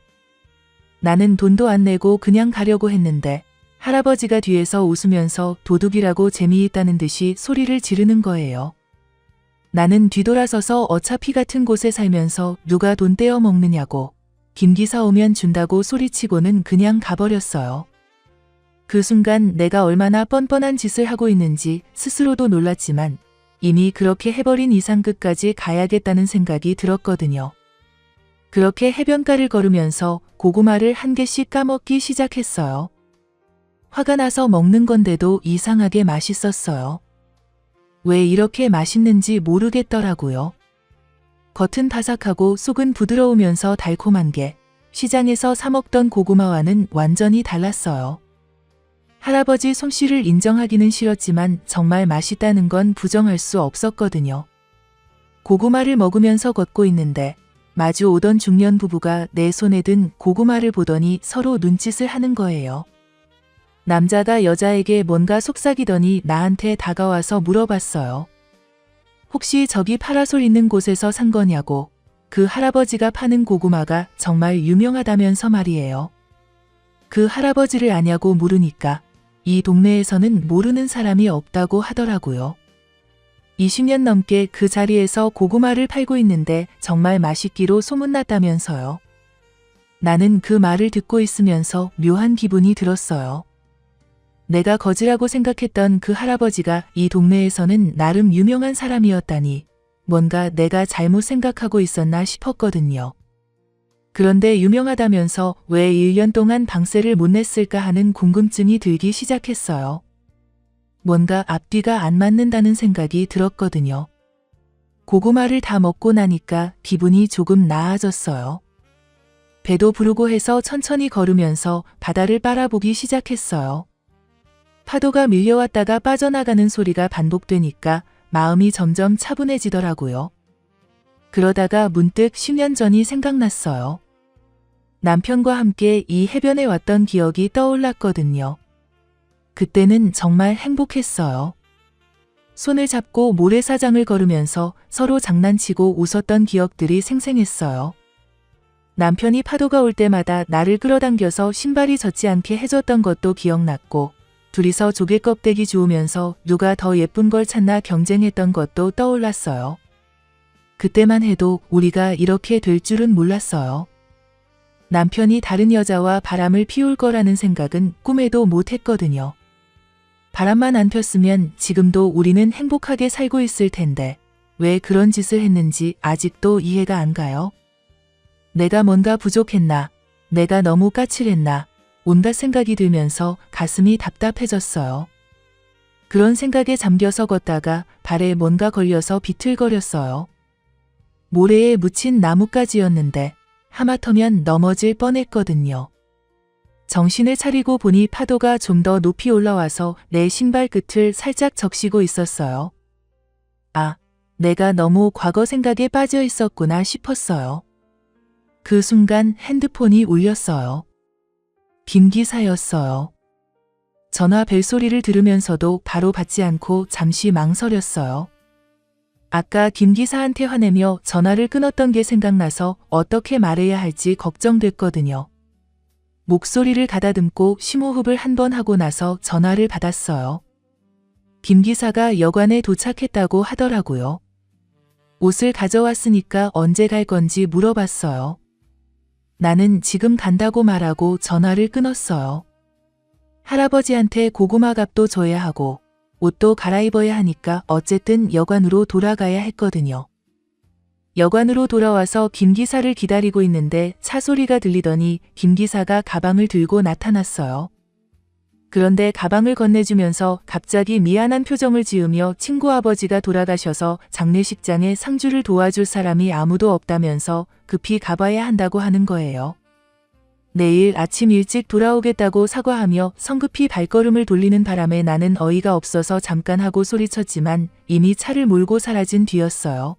나는 돈도 안 내고 그냥 가려고 했는데 할아버지가 뒤에서 웃으면서 도둑이라고 재미있다는 듯이 소리를 지르는 거예요. 나는 뒤돌아서서 어차피 같은 곳에 살면서 누가 돈 떼어 먹느냐고 김기사 오면 준다고 소리치고는 그냥 가버렸어요. 그 순간 내가 얼마나 뻔뻔한 짓을 하고 있는지 스스로도 놀랐지만 이미 그렇게 해버린 이상 끝까지 가야겠다는 생각이 들었거든요. 그렇게 해변가를 걸으면서 고구마를 1개씩 까먹기 시작했어요. 화가 나서 먹는 건데도 이상하게 맛있었어요. 왜 이렇게 맛있는지 모르겠더라고요. 겉은 바삭하고 속은 부드러우면서 달콤한 게 시장에서 사 먹던 고구마와는 완전히 달랐어요. 할아버지 솜씨를 인정하기는 싫었지만 정말 맛있다는 건 부정할 수 없었거든요. 고구마를 먹으면서 걷고 있는데 마주 오던 중년 부부가 내 손에 든 고구마를 보더니 서로 눈짓을 하는 거예요. 남자가 여자에게 뭔가 속삭이더니 나한테 다가와서 물어봤어요. 혹시 저기 파라솔 있는 곳에서 산 거냐고. 그 할아버지가 파는 고구마가 정말 유명하다면서 말이에요. 그 할아버지를 아냐고 물으니까 이 동네에서는 모르는 사람이 없다고 하더라고요. 20년 넘게 그 자리에서 고구마를 팔고 있는데 정말 맛있기로 소문났다면서요. 나는 그 말을 듣고 있으면서 묘한 기분이 들었어요. 내가 거지라고 생각했던 그 할아버지가 이 동네에서는 나름 유명한 사람이었다니 뭔가 내가 잘못 생각하고 있었나 싶었거든요. 그런데 유명하다면서 왜 1년 동안 방세를 못 냈을까 하는 궁금증이 들기 시작했어요. 뭔가 앞뒤가 안 맞는다는 생각이 들었거든요. 고구마를 다 먹고 나니까 기분이 조금 나아졌어요. 배도 부르고 해서 천천히 걸으면서 바다를 바라보기 시작했어요. 파도가 밀려왔다가 빠져나가는 소리가 반복되니까 마음이 점점 차분해지더라고요. 그러다가 문득 10년 전이 생각났어요. 남편과 함께 이 해변에 왔던 기억이 떠올랐거든요. 그때는 정말 행복했어요. 손을 잡고 모래사장을 걸으면서 서로 장난치고 웃었던 기억들이 생생했어요. 남편이 파도가 올 때마다 나를 끌어당겨서 신발이 젖지 않게 해줬던 것도 기억났고, 둘이서 조개 껍데기 주우면서 누가 더 예쁜 걸 찾나 경쟁했던 것도 떠올랐어요. 그때만 해도 우리가 이렇게 될 줄은 몰랐어요. 남편이 다른 여자와 바람을 피울 거라는 생각은 꿈에도 못했거든요. 바람만 안 폈으면 지금도 우리는 행복하게 살고 있을 텐데 왜 그런 짓을 했는지 아직도 이해가 안 가요. 내가 뭔가 부족했나? 내가 너무 까칠했나? 온갖 생각이 들면서 가슴이 답답해졌어요. 그런 생각에 잠겨서 걷다가 발에 뭔가 걸려서 비틀거렸어요. 모래에 묻힌 나뭇가지였는데 하마터면 넘어질 뻔했거든요. 정신을 차리고 보니 파도가 좀 더 높이 올라와서 내 신발 끝을 살짝 적시고 있었어요. 아, 내가 너무 과거 생각에 빠져 있었구나 싶었어요. 그 순간 핸드폰이 울렸어요. 김 기사였어요. 전화 벨소리를 들으면서도 바로 받지 않고 잠시 망설였어요. 아까 김 기사한테 화내며 전화를 끊었던 게 생각나서 어떻게 말해야 할지 걱정됐거든요. 목소리를 가다듬고 심호흡을 한 번 하고 나서 전화를 받았어요. 김 기사가 여관에 도착했다고 하더라고요. 옷을 가져왔으니까 언제 갈 건지 물어봤어요. 나는 지금 간다고 말하고 전화를 끊었어요. 할아버지한테 고구마 값도 줘야 하고 옷도 갈아입어야 하니까 어쨌든 여관으로 돌아가야 했거든요. 여관으로 돌아와서 김 기사를 기다리고 있는데 차 소리가 들리더니 김 기사가 가방을 들고 나타났어요. 그런데 가방을 건네주면서 갑자기 미안한 표정을 지으며 친구 아버지가 돌아가셔서 장례식장에 상주를 도와줄 사람이 아무도 없다면서 급히 가봐야 한다고 하는 거예요. 내일 아침 일찍 돌아오겠다고 사과하며 성급히 발걸음을 돌리는 바람에 나는 어이가 없어서 잠깐 하고 소리쳤지만 이미 차를 몰고 사라진 뒤였어요.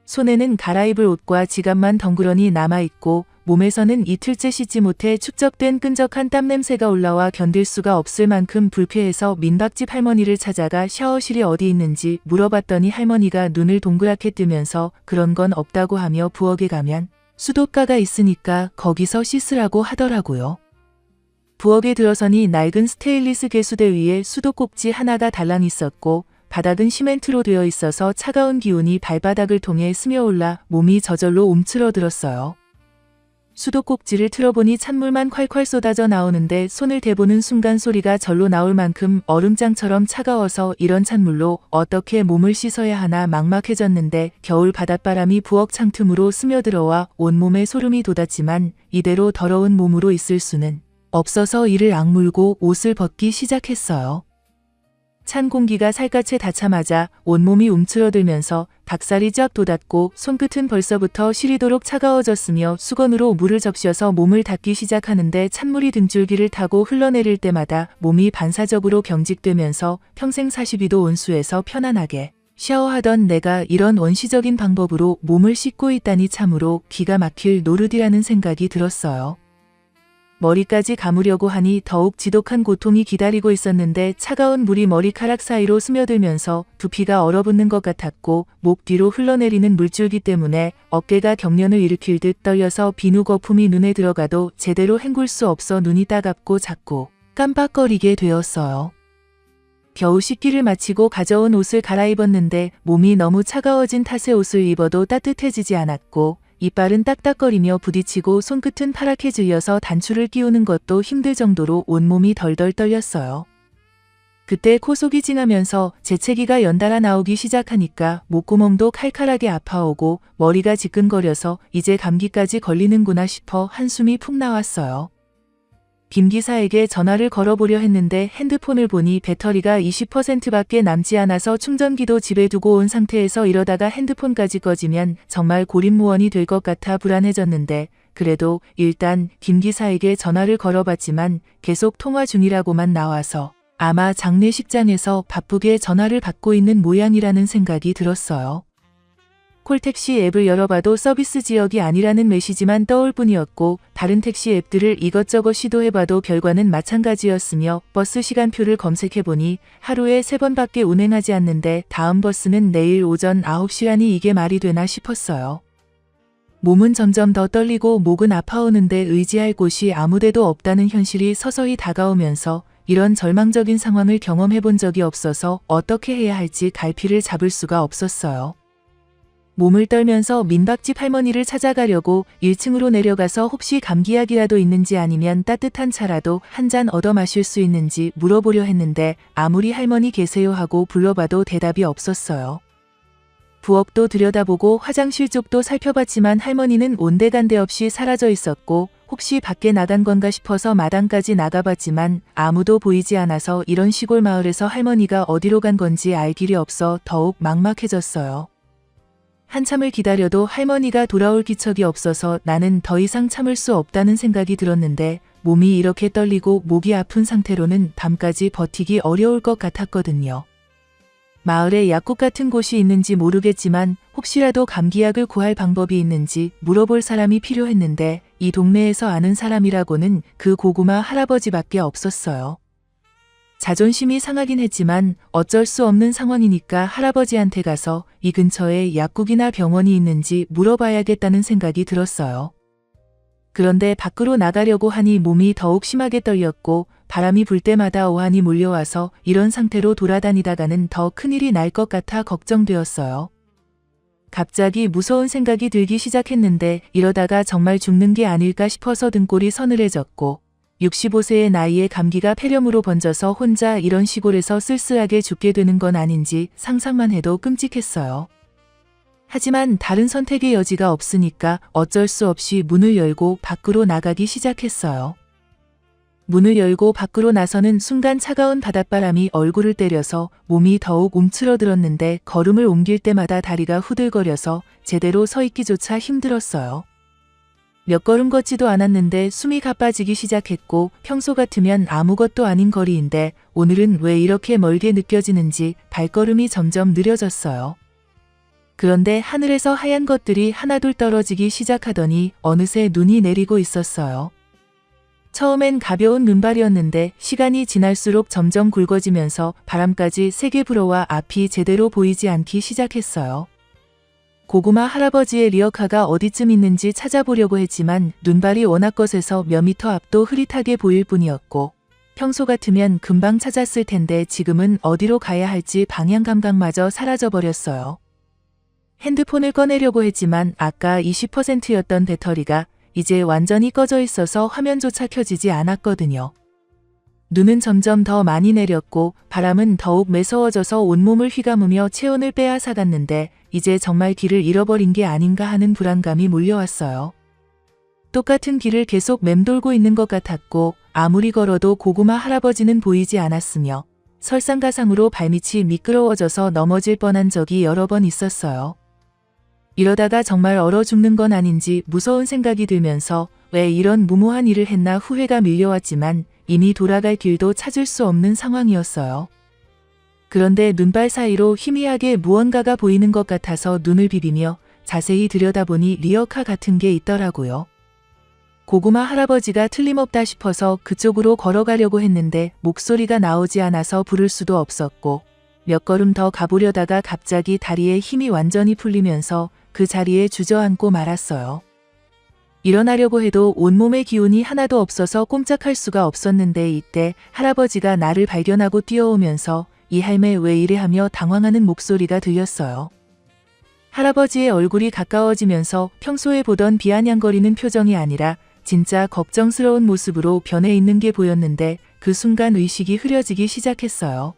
손에는 갈아입을 옷과 지갑만 덩그러니 남아있고 몸에서는 이틀째 씻지 못해 축적된 끈적한 땀냄새가 올라와 견딜 수가 없을 만큼 불쾌해서 민박집 할머니를 찾아가 샤워실이 어디 있는지 물어봤더니 할머니가 눈을 동그랗게 뜨면서 그런 건 없다고 하며 부엌에 가면 수도가가 있으니까 거기서 씻으라고 하더라고요. 부엌에 들어서니 낡은 스테인리스 개수대 위에 수도꼭지 하나가 달랑 있었고 바닥은 시멘트로 되어 있어서 차가운 기운이 발바닥을 통해 스며올라 몸이 저절로 움츠러들었어요. 수도꼭지를 틀어보니 찬물만 콸콸 쏟아져 나오는데 손을 대보는 순간 소리가 절로 나올 만큼 얼음장처럼 차가워서 이런 찬물로 어떻게 몸을 씻어야 하나 막막해졌는데 겨울 바닷바람이 부엌 창틈으로 스며들어와 온몸에 소름이 돋았지만 이대로 더러운 몸으로 있을 수는 없어서 이를 악물고 옷을 벗기 시작했어요. 찬 공기가 살갗에 닿자마자 온몸이 움츠러들면서 닭살이 쫙 돋았고 손끝은 벌써부터 시리도록 차가워졌으며 수건으로 물을 적셔서 몸을 닦기 시작하는데 찬물이 등줄기를 타고 흘러내릴 때마다 몸이 반사적으로 경직되면서 평생 42도 온수에서 편안하게 샤워하던 내가 이런 원시적인 방법으로 몸을 씻고 있다니 참으로 기가 막힐 노릇이라는 생각이 들었어요. 머리까지 감으려고 하니 더욱 지독한 고통이 기다리고 있었는데 차가운 물이 머리카락 사이로 스며들면서 두피가 얼어붙는 것 같았고 목 뒤로 흘러내리는 물줄기 때문에 어깨가 경련을 일으킬 듯 떨려서 비누 거품이 눈에 들어가도 제대로 헹굴 수 없어 눈이 따갑고 자꾸 깜빡거리게 되었어요. 겨우 씻기를 마치고 가져온 옷을 갈아입었는데 몸이 너무 차가워진 탓에 옷을 입어도 따뜻해지지 않았고 이빨은 딱딱거리며 부딪히고 손끝은 파랗게 질려서 단추를 끼우는 것도 힘들 정도로 온몸이 덜덜 떨렸어요. 그때 코 속이 찡하면서 재채기가 연달아 나오기 시작하니까 목구멍도 칼칼하게 아파오고 머리가 지끈거려서 이제 감기까지 걸리는구나 싶어 한숨이 푹 나왔어요. 김 기사에게 전화를 걸어보려 했는데 핸드폰을 보니 배터리가 20%밖에 남지 않아서 충전기도 집에 두고 온 상태에서 이러다가 핸드폰까지 꺼지면 정말 고립무원이 될 것 같아 불안해졌는데 그래도 일단 김 기사에게 전화를 걸어봤지만 계속 통화 중이라고만 나와서 아마 장례식장에서 바쁘게 전화를 받고 있는 모양이라는 생각이 들었어요. 콜택시 앱을 열어봐도 서비스 지역이 아니라는 메시지만 떠올 뿐이었고 다른 택시 앱들을 이것저것 시도해봐도 결과는 마찬가지였으며 버스 시간표를 검색해보니 하루에 3번밖에 운행하지 않는데 다음 버스는 내일 오전 9시라니 이게 말이 되나 싶었어요. 몸은 점점 더 떨리고 목은 아파오는데 의지할 곳이 아무데도 없다는 현실이 서서히 다가오면서 이런 절망적인 상황을 경험해본 적이 없어서 어떻게 해야 할지 갈피를 잡을 수가 없었어요. 몸을 떨면서 민박집 할머니를 찾아가려고 1층으로 내려가서 혹시 감기약이라도 있는지 아니면 따뜻한 차라도 한 잔 얻어 마실 수 있는지 물어보려 했는데 아무리 할머니 계세요 하고 불러봐도 대답이 없었어요. 부엌도 들여다보고 화장실 쪽도 살펴봤지만 할머니는 온데간데 없이 사라져 있었고 혹시 밖에 나간 건가 싶어서 마당까지 나가봤지만 아무도 보이지 않아서 이런 시골 마을에서 할머니가 어디로 간 건지 알 길이 없어 더욱 막막해졌어요. 한참을 기다려도 할머니가 돌아올 기척이 없어서 나는 더 이상 참을 수 없다는 생각이 들었는데 몸이 이렇게 떨리고 목이 아픈 상태로는 밤까지 버티기 어려울 것 같았거든요. 마을에 약국 같은 곳이 있는지 모르겠지만 혹시라도 감기약을 구할 방법이 있는지 물어볼 사람이 필요했는데 이 동네에서 아는 사람이라고는 그 고구마 할아버지밖에 없었어요. 자존심이 상하긴 했지만 어쩔 수 없는 상황이니까 할아버지한테 가서 이 근처에 약국이나 병원이 있는지 물어봐야겠다는 생각이 들었어요. 그런데 밖으로 나가려고 하니 몸이 더욱 심하게 떨렸고 바람이 불 때마다 오한이 몰려와서 이런 상태로 돌아다니다가는 더 큰일이 날 것 같아 걱정되었어요. 갑자기 무서운 생각이 들기 시작했는데 이러다가 정말 죽는 게 아닐까 싶어서 등골이 서늘해졌고 65세의 나이에 감기가 폐렴으로 번져서 혼자 이런 시골에서 쓸쓸하게 죽게 되는 건 아닌지 상상만 해도 끔찍했어요. 하지만 다른 선택의 여지가 없으니까 어쩔 수 없이 문을 열고 밖으로 나가기 시작했어요. 문을 열고 밖으로 나서는 순간 차가운 바닷바람이 얼굴을 때려서 몸이 더욱 움츠러들었는데 걸음을 옮길 때마다 다리가 후들거려서 제대로 서 있기조차 힘들었어요. 몇 걸음 걷지도 않았는데 숨이 가빠지기 시작했고 평소 같으면 아무것도 아닌 거리인데 오늘은 왜 이렇게 멀게 느껴지는지 발걸음이 점점 느려졌어요. 그런데 하늘에서 하얀 것들이 하나둘 떨어지기 시작하더니 어느새 눈이 내리고 있었어요. 처음엔 가벼운 눈발이었는데 시간이 지날수록 점점 굵어지면서 바람까지 세게 불어와 앞이 제대로 보이지 않기 시작했어요. 고구마 할아버지의 리어카가 어디쯤 있는지 찾아보려고 했지만 눈발이 워낙 거세서 몇 미터 앞도 흐릿하게 보일 뿐이었고 평소 같으면 금방 찾았을 텐데 지금은 어디로 가야 할지 방향 감각마저 사라져버렸어요. 핸드폰을 꺼내려고 했지만 아까 20%였던 배터리가 이제 완전히 꺼져 있어서 화면조차 켜지지 않았거든요. 눈은 점점 더 많이 내렸고 바람은 더욱 매서워져서 온몸을 휘감으며 체온을 빼앗아갔는데 이제 정말 길을 잃어버린 게 아닌가 하는 불안감이 몰려왔어요. 똑같은 길을 계속 맴돌고 있는 것 같았고 아무리 걸어도 고구마 할아버지는 보이지 않았으며 설상가상으로 발밑이 미끄러워져서 넘어질 뻔한 적이 여러 번 있었어요. 이러다가 정말 얼어 죽는 건 아닌지 무서운 생각이 들면서 왜 이런 무모한 일을 했나 후회가 밀려왔지만 이미 돌아갈 길도 찾을 수 없는 상황이었어요. 그런데 눈발 사이로 희미하게 무언가가 보이는 것 같아서 눈을 비비며 자세히 들여다보니 리어카 같은 게 있더라고요. 고구마 할아버지가 틀림없다 싶어서 그쪽으로 걸어가려고 했는데 목소리가 나오지 않아서 부를 수도 없었고 몇 걸음 더 가보려다가 갑자기 다리에 힘이 완전히 풀리면서 그 자리에 주저앉고 말았어요. 일어나려고 해도 온몸의 기운이 하나도 없어서 꼼짝할 수가 없었는데 이때 할아버지가 나를 발견하고 뛰어오면서 이 할매 왜 이래 하며 당황하는 목소리가 들렸어요. 할아버지의 얼굴이 가까워지면서 평소에 보던 비아냥거리는 표정이 아니라 진짜 걱정스러운 모습으로 변해 있는 게 보였는데 그 순간 의식이 흐려지기 시작했어요.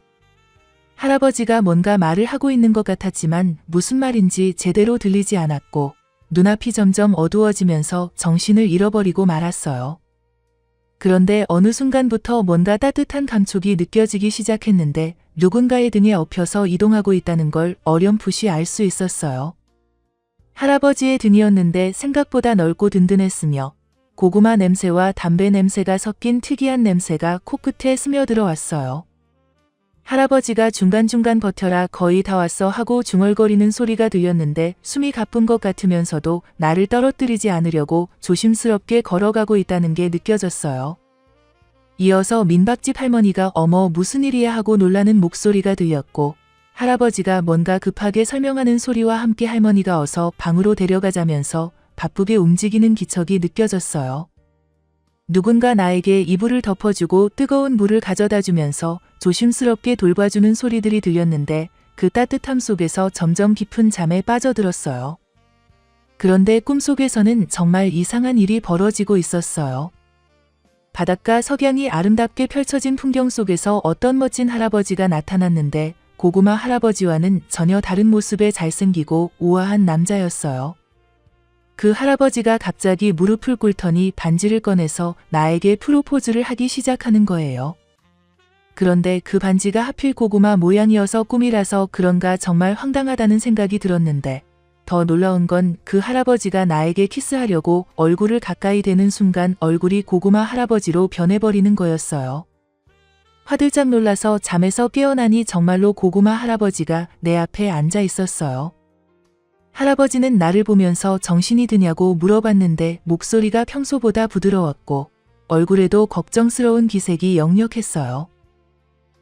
할아버지가 뭔가 말을 하고 있는 것 같았지만 무슨 말인지 제대로 들리지 않았고 눈앞이 점점 어두워지면서 정신을 잃어버리고 말았어요. 그런데 어느 순간부터 뭔가 따뜻한 감촉이 느껴지기 시작했는데 누군가의 등에 엎여서 이동하고 있다는 걸 어렴풋이 알 수 있었어요. 할아버지의 등이었는데 생각보다 넓고 든든했으며 고구마 냄새와 담배 냄새가 섞인 특이한 냄새가 코끝에 스며들어 왔어요. 할아버지가 중간중간 버텨라 거의 다 왔어 하고 중얼거리는 소리가 들렸는데 숨이 가쁜 것 같으면서도 나를 떨어뜨리지 않으려고 조심스럽게 걸어가고 있다는 게 느껴졌어요. 이어서 민박집 할머니가 어머 무슨 일이야 하고 놀라는 목소리가 들렸고 할아버지가 뭔가 급하게 설명하는 소리와 함께 할머니가 어서 방으로 데려가자면서 바쁘게 움직이는 기척이 느껴졌어요. 누군가 나에게 이불을 덮어주고 뜨거운 물을 가져다 주면서 조심스럽게 돌봐주는 소리들이 들렸는데 그 따뜻함 속에서 점점 깊은 잠에 빠져들었어요. 그런데 꿈속에서는 정말 이상한 일이 벌어지고 있었어요. 바닷가 석양이 아름답게 펼쳐진 풍경 속에서 어떤 멋진 할아버지가 나타났는데 고구마 할아버지와는 전혀 다른 모습의 잘생기고 우아한 남자였어요. 그 할아버지가 갑자기 무릎을 꿇더니 반지를 꺼내서 나에게 프로포즈를 하기 시작하는 거예요. 그런데 그 반지가 하필 고구마 모양이어서 꿈이라서 그런가 정말 황당하다는 생각이 들었는데 더 놀라운 건 그 할아버지가 나에게 키스하려고 얼굴을 가까이 대는 순간 얼굴이 고구마 할아버지로 변해버리는 거였어요. 화들짝 놀라서 잠에서 깨어나니 정말로 고구마 할아버지가 내 앞에 앉아 있었어요. 할아버지는 나를 보면서 정신이 드냐고 물어봤는데 목소리가 평소보다 부드러웠고 얼굴에도 걱정스러운 기색이 역력했어요.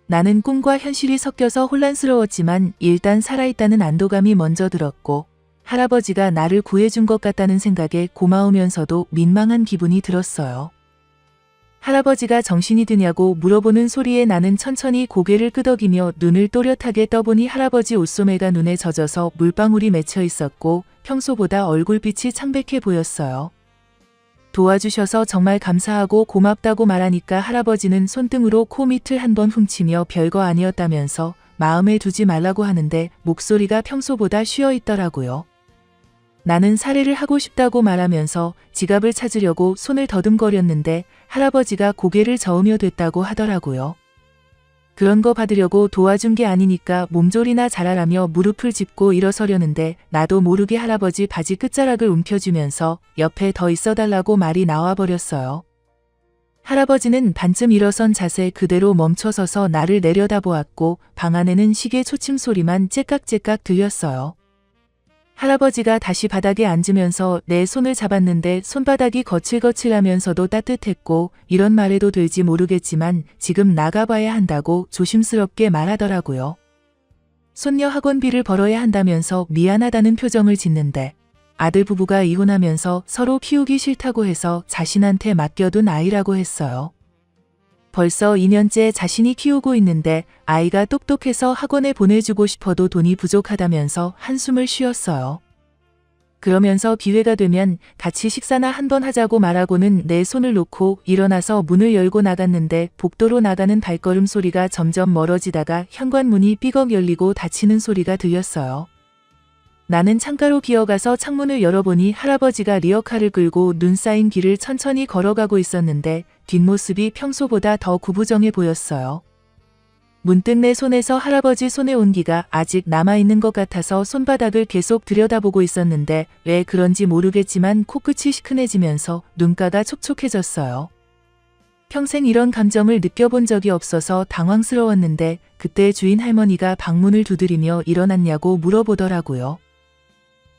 나는 꿈과 현실이 섞여서 혼란스러웠지만 일단 살아있다는 안도감이 먼저 들었고 할아버지가 나를 구해준 것 같다는 생각에 고마우면서도 민망한 기분이 들었어요. 할아버지가 정신이 드냐고 물어보는 소리에 나는 천천히 고개를 끄덕이며 눈을 또렷하게 떠보니 할아버지 옷소매가 눈에 젖어서 물방울이 맺혀 있었고 평소보다 얼굴빛이 창백해 보였어요. 도와주셔서 정말 감사하고 고맙다고 말하니까 할아버지는 손등으로 코 밑을 한번 훔치며 별거 아니었다면서 마음에 두지 말라고 하는데 목소리가 평소보다 쉬어 있더라고요. 나는 살해를 하고 싶다고 말하면서 지갑을 찾으려고 손을 더듬거렸는데 할아버지가 고개를 저으며 됐다고 하더라고요. 그런 거 받으려고 도와준 게 아니니까 몸조리나 잘하라며 무릎을 짚고 일어서려는데 나도 모르게 할아버지 바지 끝자락을 움켜쥐면서 옆에 더 있어달라고 말이 나와버렸어요. 할아버지는 반쯤 일어선 자세 그대로 멈춰서서 나를 내려다보았고 방 안에는 시계 초침 소리만 째깍째깍 들렸어요. 할아버지가 다시 바닥에 앉으면서 내 손을 잡았는데 손바닥이 거칠거칠하면서도 따뜻했고 이런 말해도 될지 모르겠지만 지금 나가봐야 한다고 조심스럽게 말하더라고요. 손녀 학원비를 벌어야 한다면서 미안하다는 표정을 짓는데 아들 부부가 이혼하면서 서로 키우기 싫다고 해서 자신한테 맡겨둔 아이라고 했어요. 벌써 2년째 자신이 키우고 있는데 아이가 똑똑해서 학원에 보내주고 싶어도 돈이 부족하다면서 한숨을 쉬었어요. 그러면서 기회가 되면 같이 식사나 한번 하자고 말하고는 내 손을 놓고 일어나서 문을 열고 나갔는데 복도로 나가는 발걸음 소리가 점점 멀어지다가 현관문이 삐걱 열리고 닫히는 소리가 들렸어요. 나는 창가로 기어가서 창문을 열어보니 할아버지가 리어카를 끌고 눈 쌓인 길을 천천히 걸어가고 있었는데 뒷모습이 평소보다 더 구부정해 보였어요. 문득 내 손에서 할아버지 손의 온기가 아직 남아있는 것 같아서 손바닥을 계속 들여다보고 있었는데 왜 그런지 모르겠지만 코끝이 시큰해지면서 눈가가 촉촉해졌어요. 평생 이런 감정을 느껴본 적이 없어서 당황스러웠는데 그때 주인 할머니가 방문을 두드리며 일어났냐고 물어보더라고요.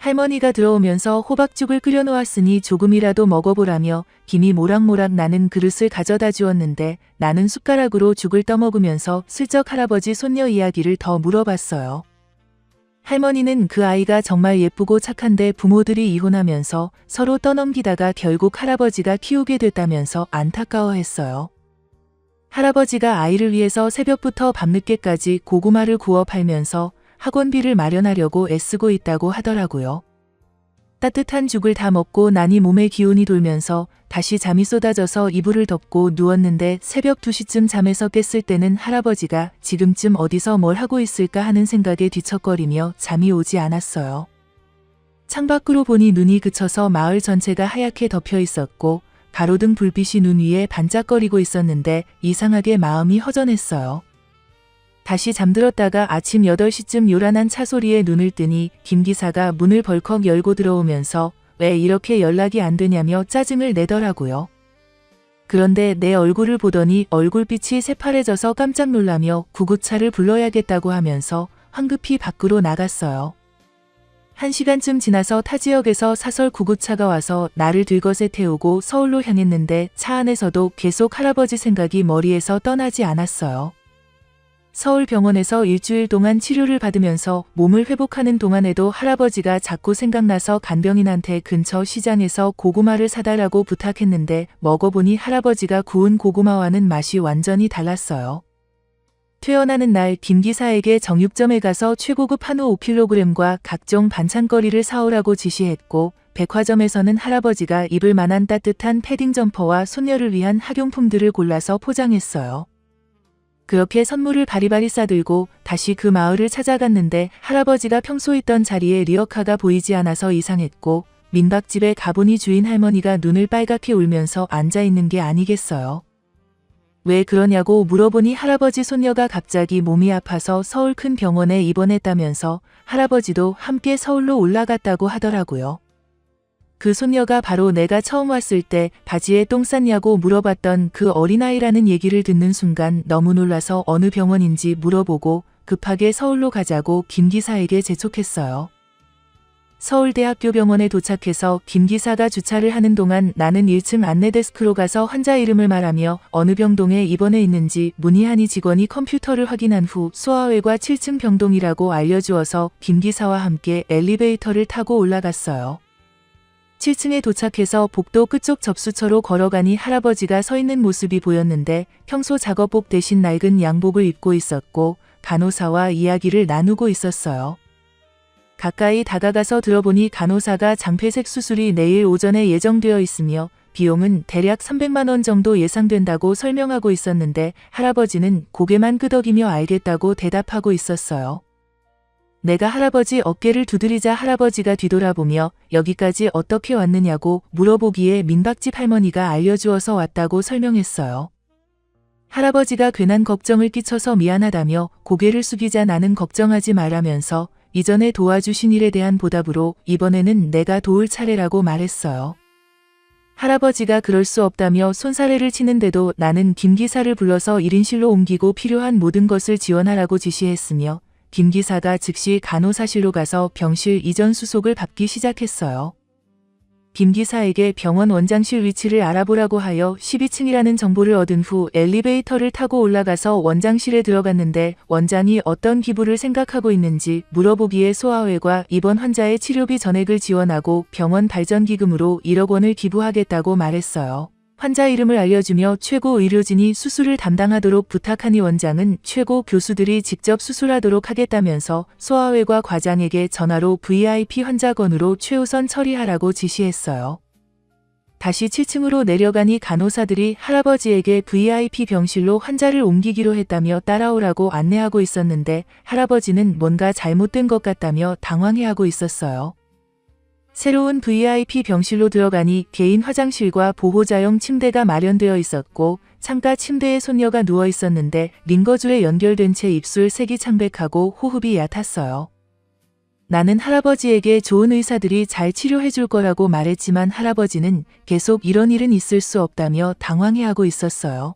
할머니가 들어오면서 호박죽을 끓여놓았으니 조금이라도 먹어보라며 김이 모락모락 나는 그릇을 가져다 주었는데 나는 숟가락으로 죽을 떠먹으면서 슬쩍 할아버지 손녀 이야기를 더 물어봤어요. 할머니는 그 아이가 정말 예쁘고 착한데 부모들이 이혼하면서 서로 떠넘기다가 결국 할아버지가 키우게 됐다면서 안타까워했어요. 할아버지가 아이를 위해서 새벽부터 밤늦게까지 고구마를 구워 팔면서 학원비를 마련하려고 애쓰고 있다고 하더라고요. 따뜻한 죽을 다 먹고 나니 몸에 기운이 돌면서 다시 잠이 쏟아져서 이불을 덮고 누웠는데 새벽 2시쯤 잠에서 깼을 때는 할아버지가 지금쯤 어디서 뭘 하고 있을까 하는 생각에 뒤척거리며 잠이 오지 않았어요. 창밖으로 보니 눈이 그쳐서 마을 전체가 하얗게 덮여 있었고 가로등 불빛이 눈 위에 반짝거리고 있었는데 이상하게 마음이 허전했어요. 다시 잠들었다가 아침 8시쯤 요란한 차 소리에 눈을 뜨니 김 기사가 문을 벌컥 열고 들어오면서 왜 이렇게 연락이 안 되냐며 짜증을 내더라고요. 그런데 내 얼굴을 보더니 얼굴빛이 새파래져서 깜짝 놀라며 구급차를 불러야겠다고 하면서 황급히 밖으로 나갔어요. 1시간쯤 지나서 타 지역에서 사설 구급차가 와서 나를 들것에 태우고 서울로 향했는데 차 안에서도 계속 할아버지 생각이 머리에서 떠나지 않았어요. 서울병원에서 일주일 동안 치료를 받으면서 몸을 회복하는 동안에도 할아버지가 자꾸 생각나서 간병인한테 근처 시장에서 고구마를 사달라고 부탁했는데 먹어보니 할아버지가 구운 고구마와는 맛이 완전히 달랐어요. 퇴원하는 날 김 기사에게 정육점에 가서 최고급 한우 5kg과 각종 반찬거리를 사오라고 지시했고 백화점에서는 할아버지가 입을 만한 따뜻한 패딩 점퍼와 손녀를 위한 학용품들을 골라서 포장했어요. 그렇게 선물을 바리바리 싸들고 다시 그 마을을 찾아갔는데 할아버지가 평소 있던 자리에 리어카가 보이지 않아서 이상했고 민박집에 가보니 주인 할머니가 눈을 빨갛게 울면서 앉아있는 게 아니겠어요. 왜 그러냐고 물어보니 할아버지 손녀가 갑자기 몸이 아파서 서울 큰 병원에 입원했다면서 할아버지도 함께 서울로 올라갔다고 하더라고요. 그 손녀가 바로 내가 처음 왔을 때 바지에 똥 쌌냐고 물어봤던 그 어린아이라는 얘기를 듣는 순간 너무 놀라서 어느 병원인지 물어보고 급하게 서울로 가자고 김 기사에게 재촉했어요. 서울대학교 병원에 도착해서 김 기사가 주차를 하는 동안 나는 1층 안내데스크로 가서 환자 이름을 말하며 어느 병동에 입원해 있는지 문의하니 직원이 컴퓨터를 확인한 후 소아외과 7층 병동이라고 알려주어서 김 기사와 함께 엘리베이터를 타고 올라갔어요. 7층에 도착해서 복도 끝쪽 접수처로 걸어가니 할아버지가 서 있는 모습이 보였는데 평소 작업복 대신 낡은 양복을 입고 있었고 간호사와 이야기를 나누고 있었어요. 가까이 다가가서 들어보니 간호사가 장폐색 수술이 내일 오전에 예정되어 있으며 비용은 대략 300만 원 정도 예상된다고 설명하고 있었는데 할아버지는 고개만 끄덕이며 알겠다고 대답하고 있었어요. 내가 할아버지 어깨를 두드리자 할아버지가 뒤돌아보며 여기까지 어떻게 왔느냐고 물어보기에 민박집 할머니가 알려주어서 왔다고 설명했어요. 할아버지가 괜한 걱정을 끼쳐서 미안하다며 고개를 숙이자 나는 걱정하지 말라면서 이전에 도와주신 일에 대한 보답으로 이번에는 내가 도울 차례라고 말했어요. 할아버지가 그럴 수 없다며 손사래를 치는데도 나는 김 기사를 불러서 1인실로 옮기고 필요한 모든 것을 지원하라고 지시했으며 김 기사가 즉시 간호사실로 가서 병실 이전 수속을 받기 시작했어요. 김 기사에게 병원 원장실 위치를 알아보라고 하여 12층이라는 정보를 얻은 후 엘리베이터를 타고 올라가서 원장실에 들어갔는데 원장이 어떤 기부를 생각하고 있는지 물어보기에 소아외과 입원 환자의 치료비 전액을 지원하고 병원 발전기금으로 1억 원을 기부하겠다고 말했어요. 환자 이름을 알려주며 최고 의료진이 수술을 담당하도록 부탁하니 원장은 최고 교수들이 직접 수술하도록 하겠다면서 소아외과 과장에게 전화로 VIP 환자 건으로 최우선 처리하라고 지시했어요. 다시 7층으로 내려가니 간호사들이 할아버지에게 VIP 병실로 환자를 옮기기로 했다며 따라오라고 안내하고 있었는데 할아버지는 뭔가 잘못된 것 같다며 당황해하고 있었어요. 새로운 VIP 병실로 들어가니 개인 화장실과 보호자용 침대가 마련되어 있었고 창가 침대에 손녀가 누워 있었는데 링거줄에 연결된 채 입술 색이 창백하고 호흡이 얕았어요. 나는 할아버지에게 좋은 의사들이 잘 치료해 줄 거라고 말했지만 할아버지는 계속 이런 일은 있을 수 없다며 당황해하고 있었어요.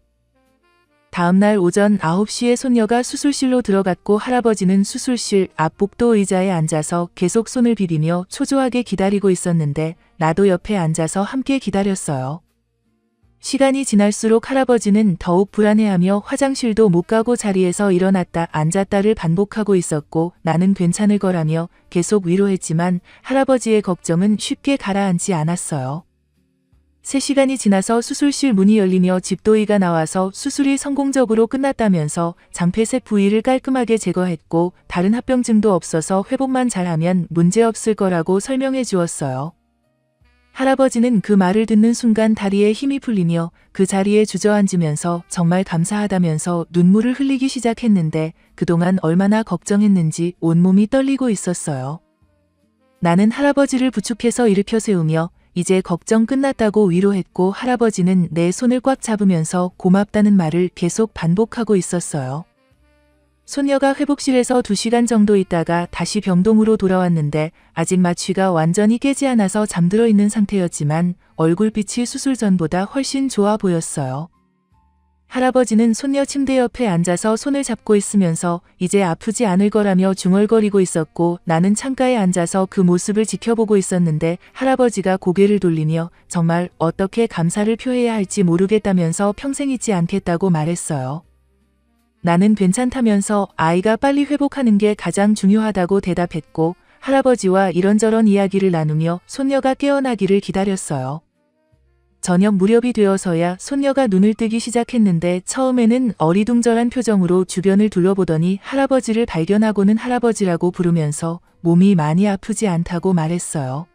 다음날 오전 9시에 손녀가 수술실로 들어갔고 할아버지는 수술실 앞 복도 의자에 앉아서 계속 손을 비비며 초조하게 기다리고 있었는데 나도 옆에 앉아서 함께 기다렸어요. 시간이 지날수록 할아버지는 더욱 불안해하며 화장실도 못 가고 자리에서 일어났다 앉았다를 반복하고 있었고 나는 괜찮을 거라며 계속 위로했지만 할아버지의 걱정은 쉽게 가라앉지 않았어요. 3시간이 지나서 수술실 문이 열리며 집도의가 나와서 수술이 성공적으로 끝났다면서 장폐색 부위를 깔끔하게 제거했고 다른 합병증도 없어서 회복만 잘하면 문제없을 거라고 설명해 주었어요. 할아버지는 그 말을 듣는 순간 다리에 힘이 풀리며 그 자리에 주저앉으면서 정말 감사하다면서 눈물을 흘리기 시작했는데 그동안 얼마나 걱정했는지 온몸이 떨리고 있었어요. 나는 할아버지를 부축해서 일으켜 세우며 이제 걱정 끝났다고 위로했고 할아버지는 내 손을 꽉 잡으면서 고맙다는 말을 계속 반복하고 있었어요. 손녀가 회복실에서 2시간 정도 있다가 다시 병동으로 돌아왔는데 아직 마취가 완전히 깨지 않아서 잠들어 있는 상태였지만 얼굴빛이 수술 전보다 훨씬 좋아 보였어요. 할아버지는 손녀 침대 옆에 앉아서 손을 잡고 있으면서 이제 아프지 않을 거라며 중얼거리고 있었고 나는 창가에 앉아서 그 모습을 지켜보고 있었는데 할아버지가 고개를 돌리며 정말 어떻게 감사를 표해야 할지 모르겠다면서 평생 잊지 않겠다고 말했어요. 나는 괜찮다면서 아이가 빨리 회복하는 게 가장 중요하다고 대답했고 할아버지와 이런저런 이야기를 나누며 손녀가 깨어나기를 기다렸어요. 저녁 무렵이 되어서야 손녀가 눈을 뜨기 시작했는데 처음에는 어리둥절한 표정으로 주변을 둘러보더니 할아버지를 발견하고는 할아버지라고 부르면서 몸이 많이 아프지 않다고 말했어요.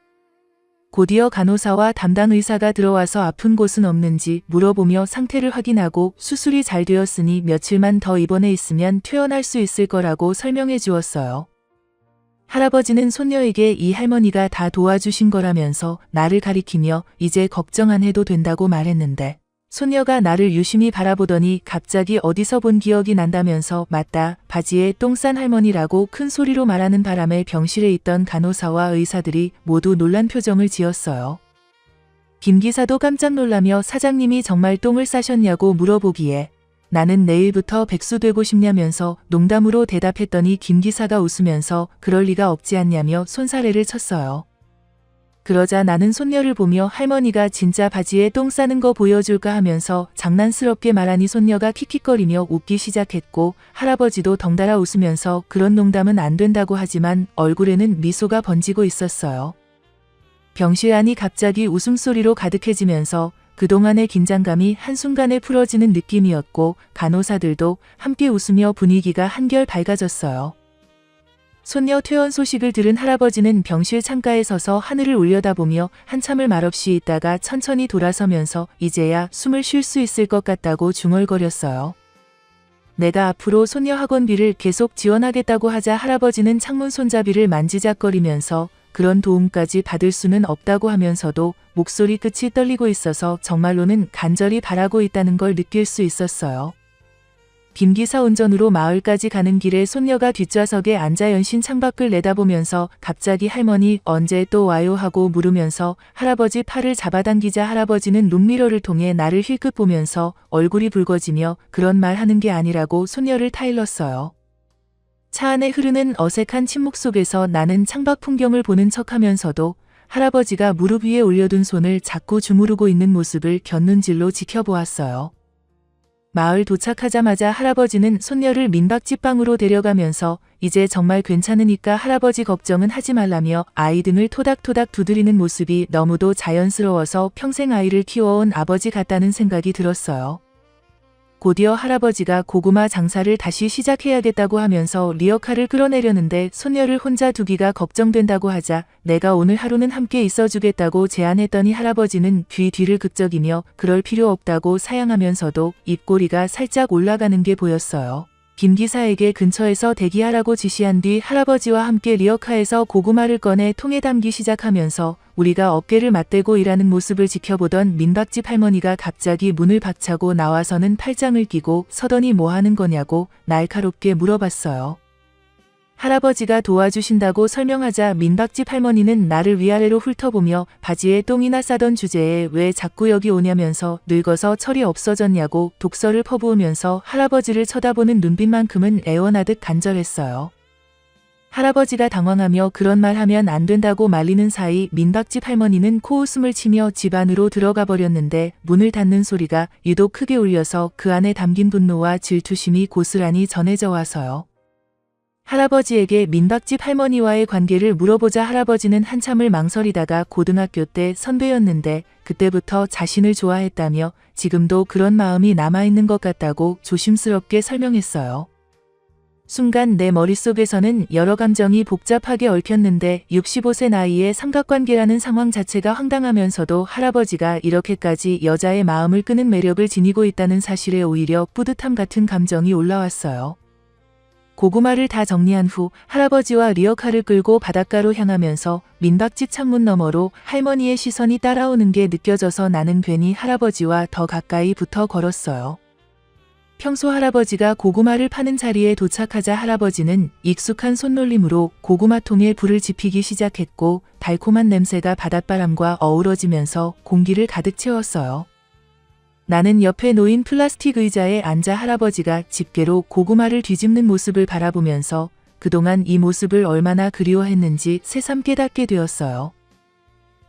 곧이어 간호사와 담당 의사가 들어와서 아픈 곳은 없는지 물어보며 상태를 확인하고 수술이 잘 되었으니 며칠만 더 입원해 있으면 퇴원할 수 있을 거라고 설명해 주었어요. 할아버지는 손녀에게 이 할머니가 다 도와주신 거라면서 나를 가리키며 이제 걱정 안 해도 된다고 말했는데 손녀가 나를 유심히 바라보더니 갑자기 어디서 본 기억이 난다면서 맞다, 바지에 똥 싼 할머니라고 큰 소리로 말하는 바람에 병실에 있던 간호사와 의사들이 모두 놀란 표정을 지었어요. 김 기사도 깜짝 놀라며 사장님이 정말 똥을 싸셨냐고 물어보기에 나는 내일부터 백수 되고 싶냐면서 농담으로 대답했더니 김 기사가 웃으면서 그럴 리가 없지 않냐며 손사래를 쳤어요. 그러자 나는 손녀를 보며 할머니가 진짜 바지에 똥 싸는 거 보여줄까 하면서 장난스럽게 말하니 손녀가 킥킥거리며 웃기 시작했고 할아버지도 덩달아 웃으면서 그런 농담은 안 된다고 하지만 얼굴에는 미소가 번지고 있었어요. 병실 안이 갑자기 웃음소리로 가득해지면서 그동안의 긴장감이 한순간에 풀어지는 느낌이었고 간호사들도 함께 웃으며 분위기가 한결 밝아졌어요. 손녀 퇴원 소식을 들은 할아버지는 병실 창가에 서서 하늘을 올려다보며 한참을 말없이 있다가 천천히 돌아서면서 이제야 숨을 쉴 수 있을 것 같다고 중얼거렸어요. 내가 앞으로 손녀 학원비를 계속 지원하겠다고 하자 할아버지는 창문 손잡이를 만지작거리면서 그런 도움까지 받을 수는 없다고 하면서도 목소리 끝이 떨리고 있어서 정말로는 간절히 바라고 있다는 걸 느낄 수 있었어요. 김기사 운전으로 마을까지 가는 길에 손녀가 뒷좌석에 앉아 연신 창밖을 내다보면서 갑자기 할머니 언제 또 와요 하고 물으면서 할아버지 팔을 잡아당기자 할아버지는 룸미러를 통해 나를 힐끗 보면서 얼굴이 붉어지며 그런 말 하는 게 아니라고 손녀를 타일렀어요. 차 안에 흐르는 어색한 침묵 속에서 나는 창밖 풍경을 보는 척하면서도 할아버지가 무릎 위에 올려둔 손을 자꾸 주무르고 있는 모습을 곁눈질로 지켜보았어요. 마을 도착하자마자 할아버지는 손녀를 민박집 방으로 데려가면서 이제 정말 괜찮으니까 할아버지 걱정은 하지 말라며 아이 등을 토닥토닥 두드리는 모습이 너무도 자연스러워서 평생 아이를 키워온 아버지 같다는 생각이 들었어요. 곧이어 할아버지가 고구마 장사를 다시 시작해야겠다고 하면서 리어카를 끌어내려는데 손녀를 혼자 두기가 걱정된다고 하자 내가 오늘 하루는 함께 있어주겠다고 제안했더니 할아버지는 귀 뒤를 극적이며 그럴 필요 없다고 사양하면서도 입꼬리가 살짝 올라가는 게 보였어요. 김 기사에게 근처에서 대기하라고 지시한 뒤 할아버지와 함께 리어카에서 고구마를 꺼내 통에 담기 시작하면서 우리가 어깨를 맞대고 일하는 모습을 지켜보던 민박집 할머니가 갑자기 문을 박차고 나와서는 팔짱을 끼고 서더니 뭐 하는 거냐고 날카롭게 물어봤어요. 할아버지가 도와주신다고 설명하자 민박집 할머니는 나를 위아래로 훑어보며 바지에 똥이나 싸던 주제에 왜 자꾸 여기 오냐면서 늙어서 철이 없어졌냐고 독설을 퍼부으면서 할아버지를 쳐다보는 눈빛만큼은 애원하듯 간절했어요. 할아버지가 당황하며 그런 말 하면 안 된다고 말리는 사이 민박집 할머니는 코웃음을 치며 집 안으로 들어가 버렸는데 문을 닫는 소리가 유독 크게 울려서 그 안에 담긴 분노와 질투심이 고스란히 전해져 와서요. 할아버지에게 민박집 할머니와의 관계를 물어보자 할아버지는 한참을 망설이다가 고등학교 때 선배였는데 그때부터 자신을 좋아했다며 지금도 그런 마음이 남아있는 것 같다고 조심스럽게 설명했어요. 순간 내 머릿속에서는 여러 감정이 복잡하게 얽혔는데 65세 나이에 삼각관계라는 상황 자체가 황당하면서도 할아버지가 이렇게까지 여자의 마음을 끄는 매력을 지니고 있다는 사실에 오히려 뿌듯함 같은 감정이 올라왔어요. 고구마를 다 정리한 후 할아버지와 리어카를 끌고 바닷가로 향하면서 민박집 창문 너머로 할머니의 시선이 따라오는 게 느껴져서 나는 괜히 할아버지와 더 가까이 붙어 걸었어요. 평소 할아버지가 고구마를 파는 자리에 도착하자 할아버지는 익숙한 손놀림으로 고구마통에 불을 지피기 시작했고 달콤한 냄새가 바닷바람과 어우러지면서 공기를 가득 채웠어요. 나는 옆에 놓인 플라스틱 의자에 앉아 할아버지가 집게로 고구마를 뒤집는 모습을 바라보면서 그동안 이 모습을 얼마나 그리워했는지 새삼 깨닫게 되었어요.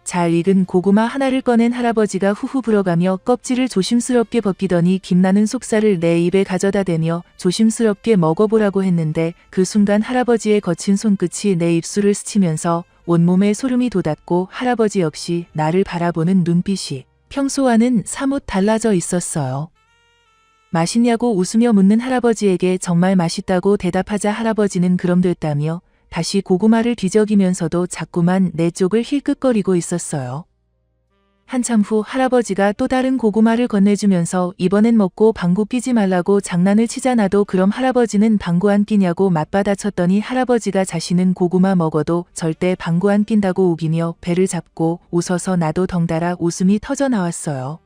잘 익은 고구마 하나를 꺼낸 할아버지가 후후 불어가며 껍질을 조심스럽게 벗기더니 김나는 속살을 내 입에 가져다 대며 조심스럽게 먹어보라고 했는데 그 순간 할아버지의 거친 손끝이 내 입술을 스치면서 온몸에 소름이 돋았고 할아버지 역시 나를 바라보는 눈빛이 평소와는 사뭇 달라져 있었어요. 맛있냐고 웃으며 묻는 할아버지에게 정말 맛있다고 대답하자 할아버지는 그럼 됐다며 다시 고구마를 뒤적이면서도 자꾸만 내 쪽을 힐끗거리고 있었어요. 한참 후 할아버지가 또 다른 고구마를 건네주면서 이번엔 먹고 방구 끼지 말라고 장난을 치자 나도 그럼 할아버지는 방구 안 끼냐고 맞받아쳤더니 할아버지가 자신은 고구마 먹어도 절대 방구 안 낀다고 우기며 배를 잡고 웃어서 나도 덩달아 웃음이 터져 나왔어요.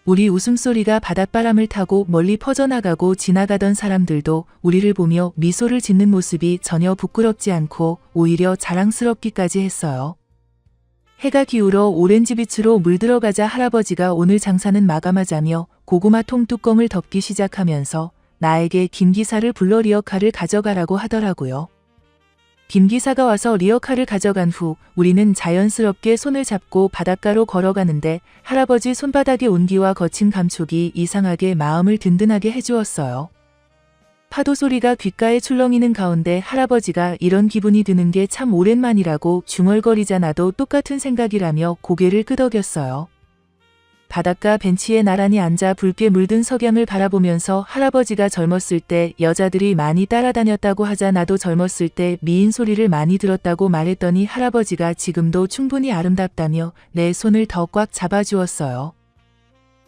우리 웃음소리가 바닷바람을 타고 멀리 퍼져나가고 지나가던 사람들도 우리를 보며 미소를 짓는 모습이 전혀 부끄럽지 않고 오히려 자랑스럽기까지 했어요. 해가 기울어 오렌지빛으로 물들어가자 할아버지가 오늘 장사는 마감하자며 고구마 통 뚜껑을 덮기 시작하면서 나에게 김 기사를 불러 리어카를 가져가라고 하더라고요. 김 기사가 와서 리어카를 가져간 후 우리는 자연스럽게 손을 잡고 바닷가로 걸어가는데 할아버지 손바닥의 온기와 거친 감촉이 이상하게 마음을 든든하게 해주었어요. 파도 소리가 귓가에 출렁이는 가운데 할아버지가 이런 기분이 드는 게 참 오랜만이라고 중얼거리자 나도 똑같은 생각이라며 고개를 끄덕였어요. 바닷가 벤치에 나란히 앉아 붉게 물든 석양을 바라보면서 할아버지가 젊었을 때 여자들이 많이 따라다녔다고 하자 나도 젊었을 때 미인 소리를 많이 들었다고 말했더니 할아버지가 지금도 충분히 아름답다며 내 손을 더 꽉 잡아주었어요.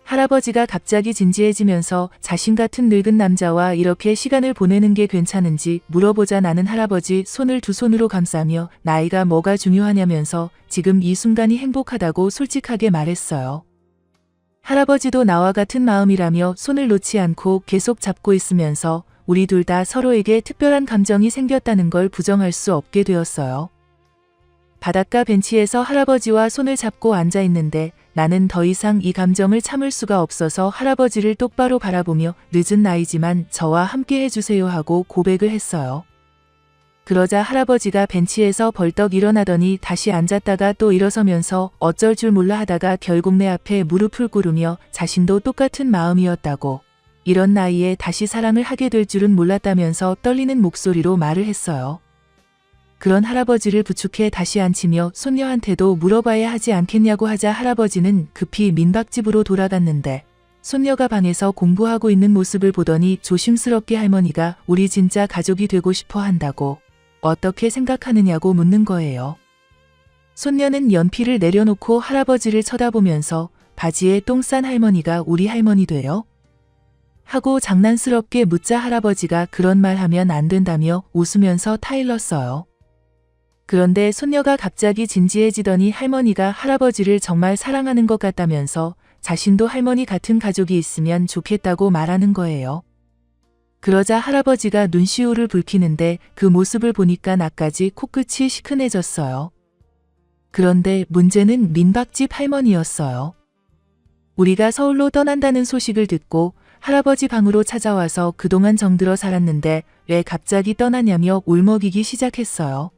할아버지가 갑자기 진지해지면서 자신 같은 늙은 남자와 이렇게 시간을 보내는 게 괜찮은지 물어보자 나는 할아버지 손을 두 손으로 감싸며 나이가 뭐가 중요하냐면서 지금 이 순간이 행복하다고 솔직하게 말했어요. 할아버지도 나와 같은 마음이라며 손을 놓지 않고 계속 잡고 있으면서 우리 둘 다 서로에게 특별한 감정이 생겼다는 걸 부정할 수 없게 되었어요. 바닷가 벤치에서 할아버지와 손을 잡고 앉아 있는데 나는 더 이상 이 감정을 참을 수가 없어서 할아버지를 똑바로 바라보며 늦은 나이지만 저와 함께 해주세요 하고 고백을 했어요. 그러자 할아버지가 벤치에서 벌떡 일어나더니 다시 앉았다가 또 일어서면서 어쩔 줄 몰라 하다가 결국 내 앞에 무릎을 꿇으며 자신도 똑같은 마음이었다고 이런 나이에 다시 사랑을 하게 될 줄은 몰랐다면서 떨리는 목소리로 말을 했어요. 그런 할아버지를 부축해 다시 앉히며 손녀한테도 물어봐야 하지 않겠냐고 하자 할아버지는 급히 민박집으로 돌아갔는데 손녀가 방에서 공부하고 있는 모습을 보더니 조심스럽게 할머니가 우리 진짜 가족이 되고 싶어 한다고 어떻게 생각하느냐고 묻는 거예요. 손녀는 연필을 내려놓고 할아버지를 쳐다보면서 바지에 똥 싼 할머니가 우리 할머니 돼요? 하고 장난스럽게 묻자 할아버지가 그런 말 하면 안 된다며 웃으면서 타일렀어요. 그런데 손녀가 갑자기 진지해지더니 할머니가 할아버지를 정말 사랑하는 것 같다면서 자신도 할머니 같은 가족이 있으면 좋겠다고 말하는 거예요. 그러자 할아버지가 눈시울을 붉히는데 그 모습을 보니까 나까지 코끝이 시큰해졌어요. 그런데 문제는 민박집 할머니였어요. 우리가 서울로 떠난다는 소식을 듣고 할아버지 방으로 찾아와서 그동안 정들어 살았는데 왜 갑자기 떠나냐며 울먹이기 시작했어요.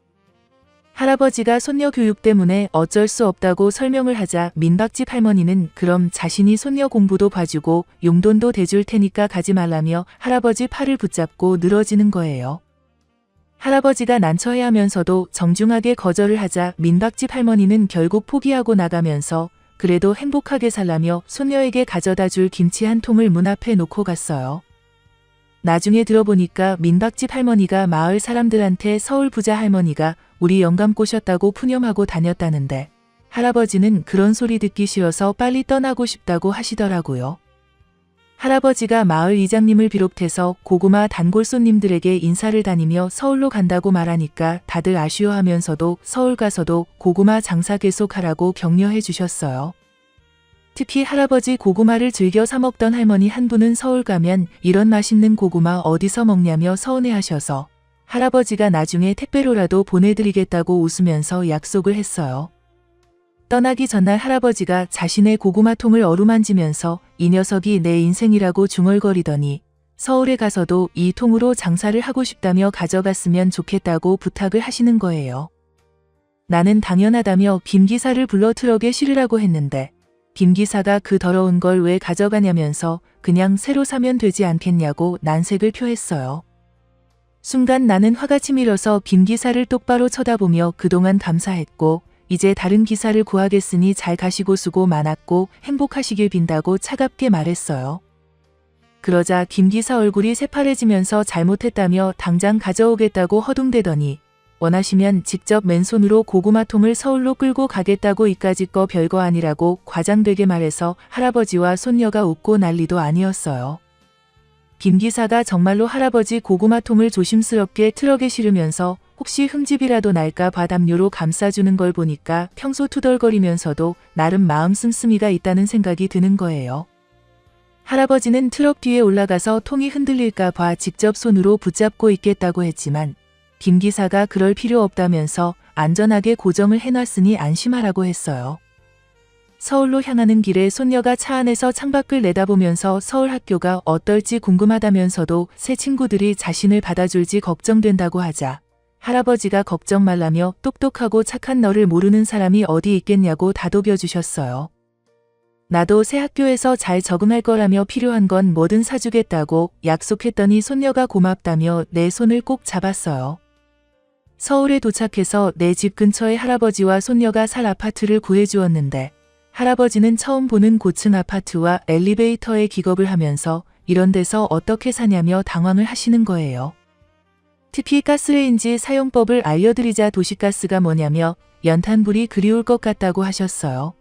할아버지가 손녀 교육 때문에 어쩔 수 없다고 설명을 하자 민박집 할머니는 그럼 자신이 손녀 공부도 봐주고 용돈도 대줄 테니까 가지 말라며 할아버지 팔을 붙잡고 늘어지는 거예요. 할아버지가 난처해하면서도 정중하게 거절을 하자 민박집 할머니는 결국 포기하고 나가면서 그래도 행복하게 살라며 손녀에게 가져다 줄 김치 한 통을 문 앞에 놓고 갔어요. 나중에 들어보니까 민박집 할머니가 마을 사람들한테 서울 부자 할머니가 우리 영감 꼬셨다고 푸념하고 다녔다는데 할아버지는 그런 소리 듣기 싫어서 빨리 떠나고 싶다고 하시더라고요. 할아버지가 마을 이장님을 비롯해서 고구마 단골 손님들에게 인사를 다니며 서울로 간다고 말하니까 다들 아쉬워하면서도 서울 가서도 고구마 장사 계속하라고 격려해 주셨어요. 특히 할아버지 고구마를 즐겨 사 먹던 할머니 한 분은 서울 가면 이런 맛있는 고구마 어디서 먹냐며 서운해하셔서 할아버지가 나중에 택배로라도 보내드리겠다고 웃으면서 약속을 했어요. 떠나기 전날 할아버지가 자신의 고구마통을 어루만지면서 이 녀석이 내 인생이라고 중얼거리더니 서울에 가서도 이 통으로 장사를 하고 싶다며 가져갔으면 좋겠다고 부탁을 하시는 거예요. 나는 당연하다며 김기사를 불러 트럭에 실으라고 했는데 김기사가 그 더러운 걸 왜 가져가냐면서 그냥 새로 사면 되지 않겠냐고 난색을 표했어요. 순간 나는 화가 치밀어서 김기사를 똑바로 쳐다보며 그동안 감사했고 이제 다른 기사를 구하겠으니 잘 가시고 수고 많았고 행복하시길 빈다고 차갑게 말했어요. 그러자 김기사 얼굴이 새파래지면서 잘못했다며 당장 가져오겠다고 허둥대더니 원하시면 직접 맨손으로 고구마통을 서울로 끌고 가겠다고 이까짓 거 별거 아니라고 과장되게 말해서 할아버지와 손녀가 웃고 난리도 아니었어요. 김기사가 정말로 할아버지 고구마통을 조심스럽게 트럭에 실으면서 혹시 흠집이라도 날까 봐 담요로 감싸주는 걸 보니까 평소 투덜거리면서도 나름 마음 씀씀이가 있다는 생각이 드는 거예요. 할아버지는 트럭 뒤에 올라가서 통이 흔들릴까 봐 직접 손으로 붙잡고 있겠다고 했지만 김기사가 그럴 필요 없다면서 안전하게 고정을 해놨으니 안심하라고 했어요. 서울로 향하는 길에 손녀가 차 안에서 창밖을 내다보면서 서울 학교가 어떨지 궁금하다면서도 새 친구들이 자신을 받아줄지 걱정된다고 하자 할아버지가 걱정 말라며 똑똑하고 착한 너를 모르는 사람이 어디 있겠냐고 다독여 주셨어요. 나도 새 학교에서 잘 적응할 거라며 필요한 건 뭐든 사주겠다고 약속했더니 손녀가 고맙다며 내 손을 꼭 잡았어요. 서울에 도착해서 내 집 근처에 할아버지와 손녀가 살 아파트를 구해주었는데 할아버지는 처음 보는 고층 아파트와 엘리베이터에 기겁을 하면서 이런 데서 어떻게 사냐며 당황을 하시는 거예요. 특히 가스레인지 사용법을 알려드리자 도시가스가 뭐냐며 연탄불이 그리울 것 같다고 하셨어요.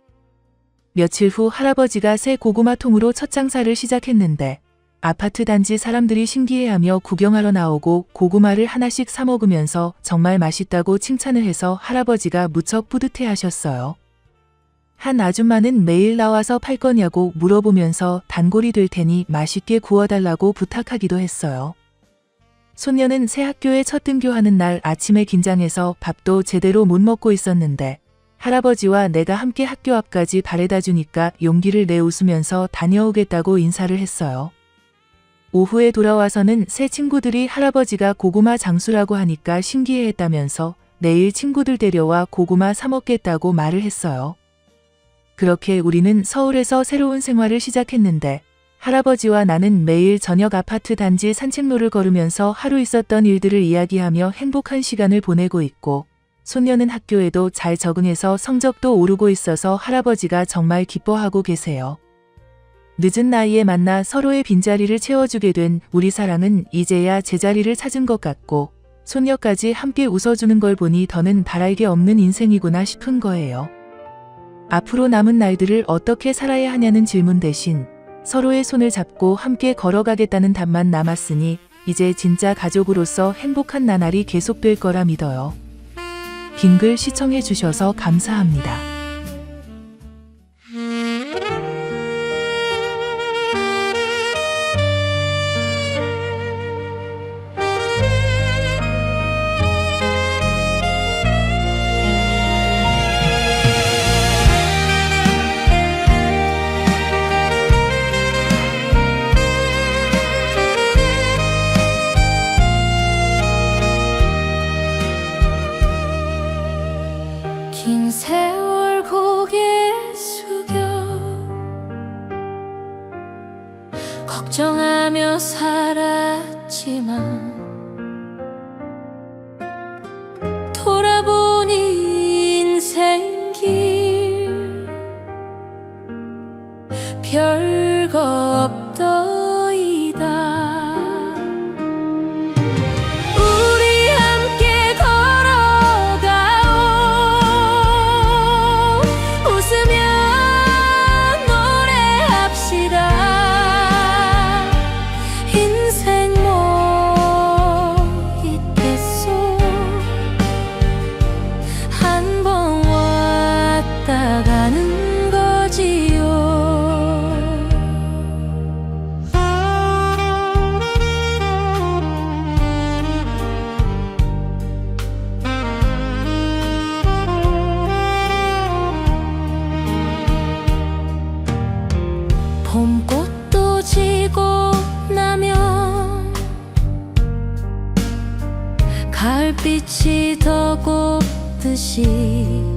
며칠 후 할아버지가 새 고구마통으로 첫 장사를 시작했는데 아파트 단지 사람들이 신기해하며 구경하러 나오고 고구마를 하나씩 사 먹으면서 정말 맛있다고 칭찬을 해서 할아버지가 무척 뿌듯해하셨어요. 한 아줌마는 매일 나와서 팔 거냐고 물어보면서 단골이 될 테니 맛있게 구워달라고 부탁하기도 했어요. 손녀는 새 학교에 첫 등교하는 날 아침에 긴장해서 밥도 제대로 못 먹고 있었는데 할아버지와 내가 함께 학교 앞까지 바래다 주니까 용기를 내 웃으면서 다녀오겠다고 인사를 했어요. 오후에 돌아와서는 새 친구들이 할아버지가 고구마 장수라고 하니까 신기해했다면서 내일 친구들 데려와 고구마 사 먹겠다고 말을 했어요. 그렇게 우리는 서울에서 새로운 생활을 시작했는데 할아버지와 나는 매일 저녁 아파트 단지 산책로를 걸으면서 하루 있었던 일들을 이야기하며 행복한 시간을 보내고 있고 손녀는 학교에도 잘 적응해서 성적도 오르고 있어서 할아버지가 정말 기뻐하고 계세요. 늦은 나이에 만나 서로의 빈자리를 채워주게 된 우리 사랑은 이제야 제자리를 찾은 것 같고 손녀까지 함께 웃어주는 걸 보니 더는 바랄 게 없는 인생이구나 싶은 거예요. 앞으로 남은 날들을 어떻게 살아야 하냐는 질문 대신 서로의 손을 잡고 함께 걸어가겠다는 답만 남았으니 이제 진짜 가족으로서 행복한 나날이 계속될 거라 믿어요. 긴 글 시청해 주셔서 감사합니다. 긴 세월 고개 숙여 걱정하며 살았지만 돌아보니 인생 길 지고 나면 가을빛이 더 곱듯이